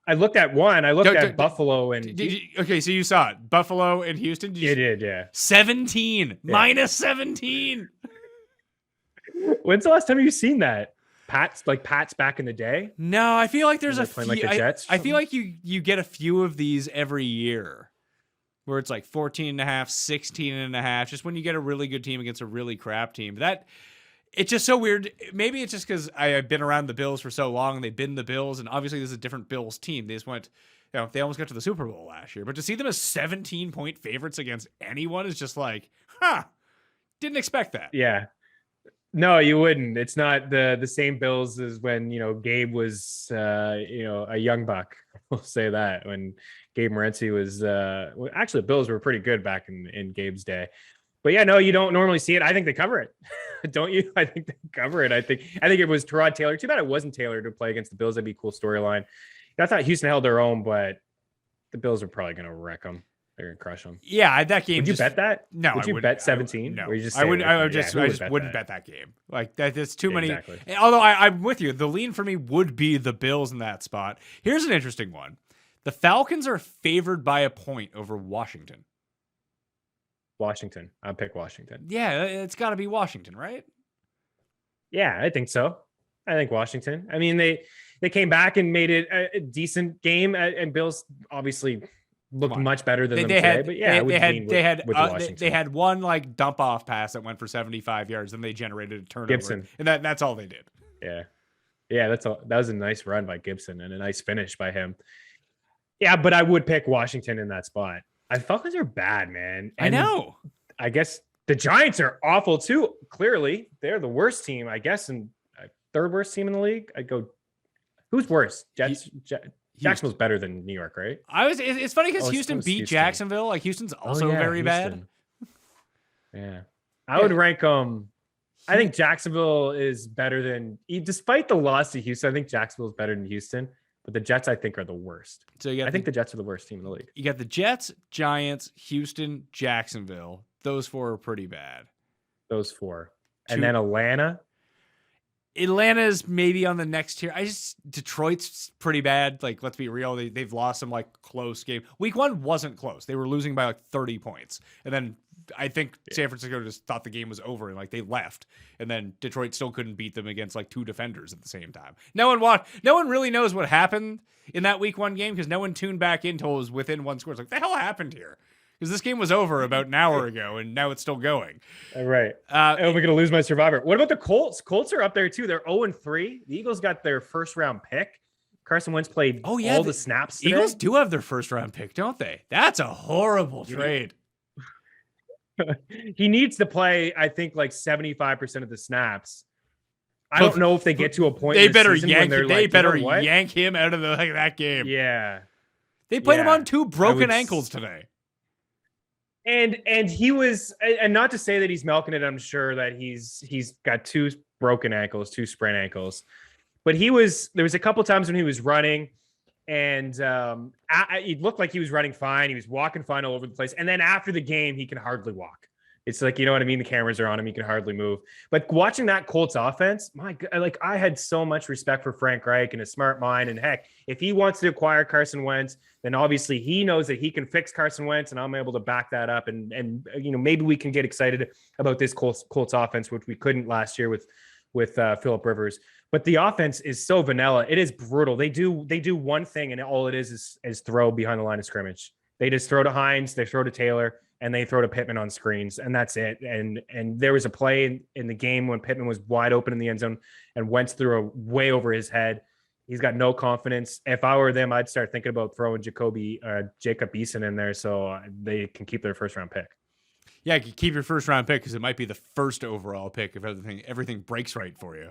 I looked at one. I looked at Buffalo and... Okay, so you saw it. Buffalo and Houston? You did, yeah. 17. Yeah. Minus 17. When's the last time you've seen that? Pat's back in the day? No, I feel like there's a few. Like the Jets I feel like you get a few of these every year where it's like 14.5, 16.5, just when you get a really good team against a really crap team. It's just so weird. Maybe it's just because I've been around the Bills for so long and they've been the Bills, and obviously this is a different Bills team. They just went, they almost got to the Super Bowl last year. But to see them as 17-point favorites against anyone is just like, didn't expect that. Yeah. No, you wouldn't. It's not the same Bills as when, Gabe was, a young buck. We'll say that, when Gabe Morency was, actually the Bills were pretty good back in Gabe's day. But yeah, no, you don't normally see it. I think they cover it. Don't you? I think they cover it. I think it was Tyrod Taylor. Too bad it wasn't Taylor to play against the Bills. That'd be a cool storyline. I thought Houston held their own, but the Bills are probably going to wreck them. They're gonna crush them. Yeah, that game. Would you bet that? No, would you bet 17? No, I would. I just wouldn't bet that game. Like that. There's too many. Exactly. Although I'm with you, the lean for me would be the Bills in that spot. Here's an interesting one: the Falcons are favored by a point over Washington. Washington. I'll pick Washington. Yeah, it's got to be Washington, right? Yeah, I think so. I think Washington. I mean, they came back and made it a decent game, and Bills obviously looked much better than them today. But yeah, they had one like dump off pass that went for 75 yards, and they generated a turnover. Gibson, and that's all they did. Yeah, that's all. That was a nice run by Gibson and a nice finish by him. Yeah, but I would pick Washington in that spot. Falcons are bad, man. And I know. I guess the Giants are awful too. Clearly, they're the worst team, I guess, and third worst team in the league. I'd go. Who's worse? Jets. Jacksonville's better than New York, right? It's funny because Houston beat Jacksonville. Like Houston's also very bad. Yeah, I would rank them. I think Jacksonville is better than, despite the loss to Houston. I think Jacksonville is better than Houston, but the Jets I think are the worst. So I think the Jets are the worst team in the league. You got the Jets, Giants, Houston, Jacksonville. Those 4 are pretty bad. Those 4, and then Atlanta. Atlanta's maybe on the next tier. Detroit's pretty bad. Like, let's be real. They've lost some like close game. Week 1 wasn't close. They were losing by like 30 points. And then I think San Francisco just thought the game was over and like they left. And then Detroit still couldn't beat them against like 2 defenders at the same time. No one really knows what happened in that week 1 game because no one tuned back in until it was within 1 score. It's like, the hell happened here? Because this game was over about an hour ago, and now it's still going. All right. Am I going to lose my survivor? What about the Colts? Colts are up there, too. They're 0-3. The Eagles got their first-round pick. Carson Wentz played all the snaps today. Eagles do have their first-round pick, don't they? That's a horrible trade. He needs to play, I think, like 75% of the snaps. I don't know if they get to a point they better yank him out of that game. Yeah. They played him on 2 broken ankles today. And he was, and not to say that he's milking it, I'm sure that he's got 2 broken ankles, 2 sprained ankles, but there was a couple times when he was running and it looked like he was running fine. He was walking fine all over the place. And then after the game, he can hardly walk It's like, you know what I mean? The cameras are on him. He can hardly move. But watching that Colts offense, my God, like I had so much respect for Frank Reich and his smart mind. And heck, if he wants to acquire Carson Wentz, then obviously he knows that he can fix Carson Wentz, and I'm able to back that up. And you know, maybe we can get excited about this Colts offense, which we couldn't last year with Phillip Rivers. But the offense is so vanilla. It is brutal. They do one thing, and all it is throw behind the line of scrimmage. They just throw to Hines, they throw to Taylor, and they throw to Pittman on screens, and that's it. And there was a play in the game when Pittman was wide open in the end zone and Wentz threw a way over his head. He's got no confidence. If I were them, I'd start thinking about throwing Jacob Eason in there so they can keep their first round pick. Yeah, keep your first round pick because it might be the first overall pick if everything breaks right for you.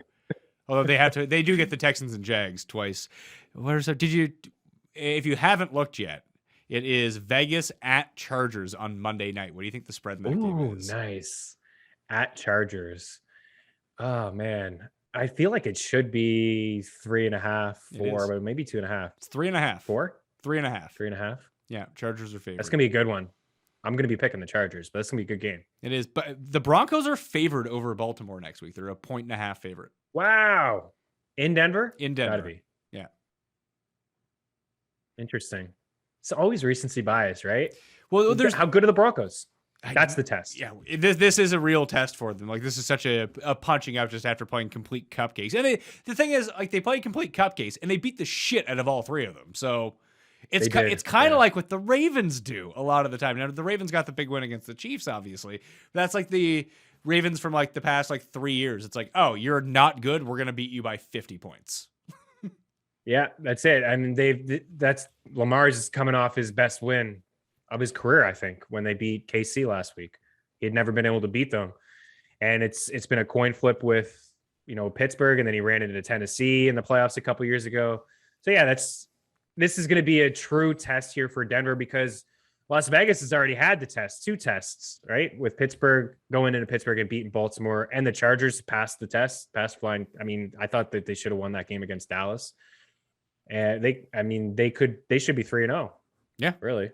Although they do get the Texans and Jags twice. If you haven't looked yet, it is Vegas at Chargers on Monday night. What do you think the spread in that game is? Nice. At Chargers. Oh, man. I feel like it should be 3.5, 4, but maybe 2.5. It's 3.5. 4? 3.5. 3.5? Yeah, Chargers are favored. That's going to be a good one. I'm going to be picking the Chargers, but that's going to be a good game. It is. But the Broncos are favored over Baltimore next week. They're a 1.5 favorite. Wow. In Denver? In Denver. Gotta be. Yeah. Interesting. It's always recency bias, right? Well, how good are the Broncos? That's the test. Yeah, this is a real test for them. Like, this is such a punching out just after playing complete cupcakes. And the thing is, like, they played complete cupcakes and they beat the shit out of all three of them. So it's kind of like what the Ravens do a lot of the time. Now, the Ravens got the big win against the Chiefs, obviously. That's like the Ravens from like the past 3 years. It's like, oh, you're not good. We're gonna beat you by 50 points. Yeah, that's it. I mean, that's Lamar's is coming off his best win of his career, I think, when they beat KC last week. He had never been able to beat them, and it's been a coin flip with Pittsburgh, and then he ran into Tennessee in the playoffs a couple years ago. So yeah, this is going to be a true test here for Denver because Las Vegas has already had the test, 2 tests, right? With Pittsburgh going into Pittsburgh and beating Baltimore, and the Chargers passed the test, passed flying. I mean, I thought that they should have won that game against Dallas. And they should be 3-0. Yeah, really.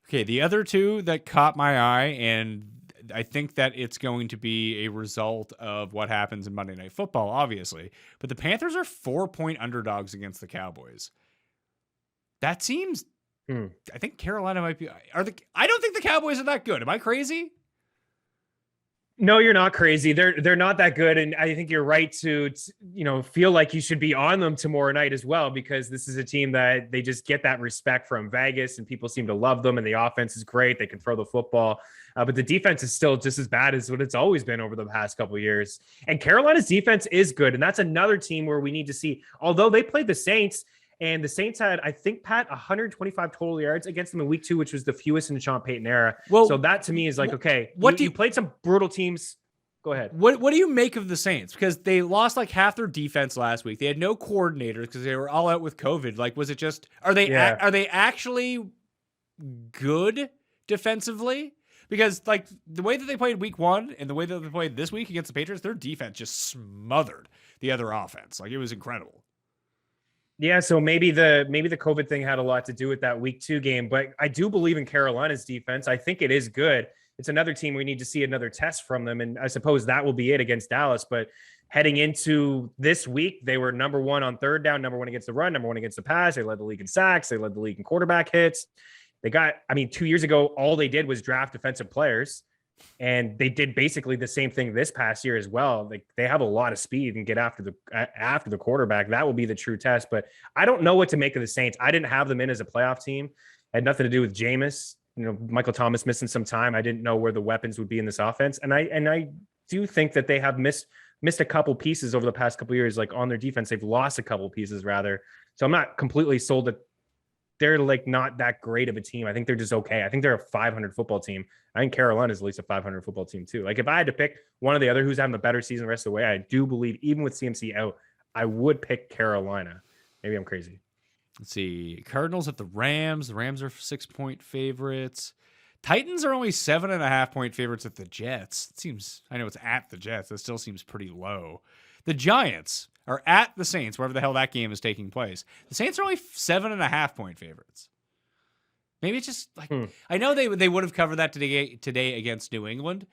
Okay, the other two that caught my eye, and I think that it's going to be a result of what happens in Monday Night Football, obviously. But the Panthers are 4-point underdogs against the Cowboys. That seems. I think Carolina might be. I don't think the Cowboys are that good. Am I crazy? No, you're not crazy. They're not that good, and I think you're right to feel like you should be on them tomorrow night as well, because this is a team that they just get that respect from Vegas, and people seem to love them, and the offense is great. They can throw the football, but the defense is still just as bad as what it's always been over the past couple of years. And Carolina's defense is good, and that's another team where we need to see. Although they played the Saints. And the Saints had, I think, Pat, 125 total yards against them in week 2, which was the fewest in the Sean Payton era. Well, so that to me is like, okay, you played some brutal teams. Go ahead. What do you make of the Saints? Because they lost like half their defense last week. They had no coordinators because they were all out with COVID. Like, was it just, are they actually good defensively? Because like the way that they played week 1 and the way that they played this week against the Patriots, their defense just smothered the other offense. Like, it was incredible. Yeah, so maybe the COVID thing had a lot to do with that week 2 game, but I do believe in Carolina's defense. I think it is good. It's another team we need to see another test from them, and I suppose that will be it against Dallas. But heading into this week, they were number 1 on third down, number 1 against the run, number 1 against the pass. They led the league in sacks. They led the league in quarterback hits. They got, 2 years ago, all they did was draft defensive players. And they did basically the same thing this past year as well. Like, they have a lot of speed and get after the quarterback. That will be the true test. But I don't know what to make of the Saints. I didn't have them in as a playoff team. It had nothing to do with Jameis. Michael Thomas missing some time. I didn't know where the weapons would be in this offense. And I do think that they have missed a couple pieces over the past couple of years. Like, on their defense, they've lost a couple pieces rather. So I'm not completely sold that they're like not that great of a team. I think they're just okay. I think they're a 500 football team. I think Carolina is at least a 500 football team too. Like, if I had to pick one or the other who's having a better season the rest of the way, I do believe even with CMC out, I would pick Carolina. Maybe I'm crazy. Let's see. Cardinals at the Rams. The Rams are 6-point favorites. Titans are only 7.5-point favorites at the Jets. It seems, I know it's at the Jets. That still seems pretty low. The Giants are at the Saints, wherever the hell that game is taking place. The Saints are only 7.5-point favorites. Maybe it's just like I know they would have covered that today against New England.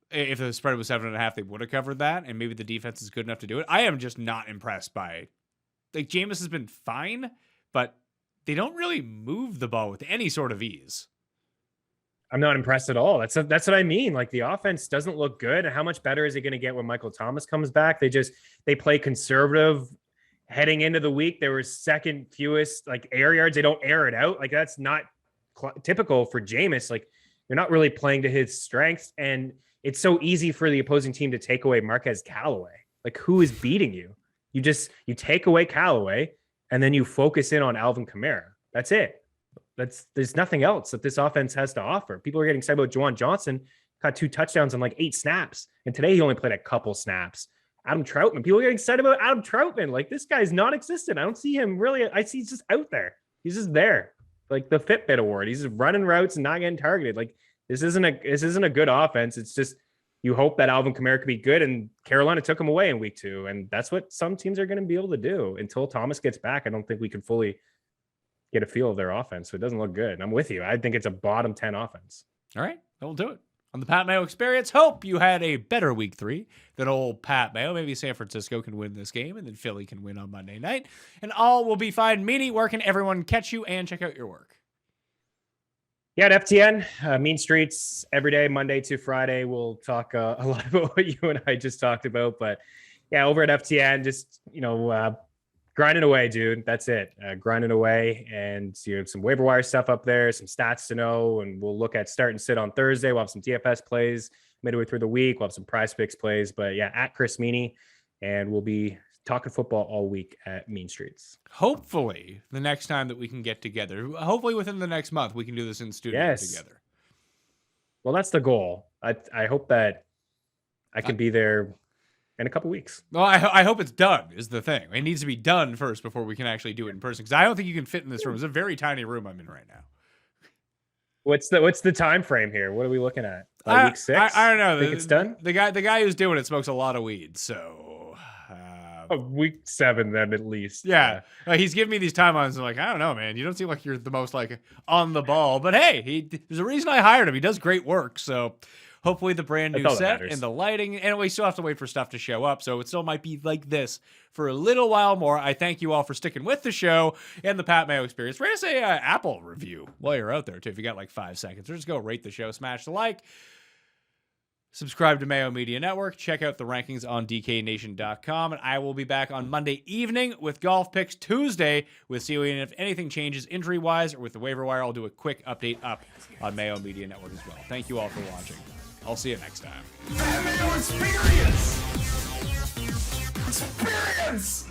If the spread was 7.5, they would have covered that, and maybe the defense is good enough to do it. I am just not impressed by, like, Jameis has been fine, but they don't really move the ball with any sort of ease. I'm not impressed at all. That's what I mean. Like, the offense doesn't look good. And how much better is it going to get when Michael Thomas comes back? They play conservative heading into the week. There was second fewest like air yards. They don't air it out. Like, that's not typical for Jameis. Like, you're not really playing to his strengths, and it's so easy for the opposing team to take away Marquez Callaway. Like, who is beating you? You take away Callaway, and then you focus in on Alvin Kamara. That's it. There's nothing else that this offense has to offer. People are getting excited about Juwan Johnson, got 2 touchdowns on like 8 snaps. And today he only played a couple snaps. Adam Troutman, people are getting excited about Adam Troutman. Like, this guy's non-existent. I don't see him really. I see he's just out there. He's just there. Like the Fitbit award. He's just running routes and not getting targeted. Like, this isn't a good offense. It's just, you hope that Alvin Kamara could be good, and Carolina took him away in week 2. And that's what some teams are going to be able to do. Until Thomas gets back, I don't think we can fully get a feel of their offense. So it doesn't look good. And I'm with you. I think it's a bottom 10 offense. All right, that'll do it. On the Pat Mayo Experience, hope you had a better week 3 than old Pat Mayo. Maybe San Francisco can win this game, and then Philly can win on Monday night. And all will be fine. Meaney, where can everyone catch you and check out your work? Yeah, at FTN, Mean Streets, every day, Monday to Friday. We'll talk a lot about what you and I just talked about. But yeah, over at FTN, just, grinding away, dude. That's it. Grinding away, and some waiver wire stuff up there, some stats to know, and we'll look at start and sit on Thursday. We'll have some DFS plays midway through the week. We'll have some prize picks plays. But yeah, at Chris Meaney, and we'll be talking football all week at Mean Streets. Hopefully, the next time that we can get together, hopefully within the next month, we can do this in studio together. Well, that's the goal. I hope that I can be there in a couple weeks. Well, I hope it's done is the thing. It needs to be done first before we can actually do it in person, because I don't think you can fit in this room. It's a very tiny room I'm in right now. What's the time frame here? What are we looking at? Week 6? I don't know. Think it's done? The guy who's doing it smokes a lot of weed, so week 7 then at least. Yeah. He's giving me these timelines. I'm like, I don't know, man. You don't seem like you're the most like on the ball, but hey, there's a reason I hired him. He does great work. So hopefully the brand new set and the lighting, and we still have to wait for stuff to show up. So it still might be like this for a little while more. I thank you all for sticking with the show and the Pat Mayo Experience. Rate us a Apple review while you're out there too. If you got like 5 seconds, or just go rate the show, smash the like. Subscribe to Mayo Media Network. Check out the rankings on DKNation.com. And I will be back on Monday evening with golf picks, Tuesday with COE. And if anything changes injury-wise or with the waiver wire, I'll do a quick update up on Mayo Media Network as well. Thank you all for watching. I'll see you next time. Mayo Experience! Experience!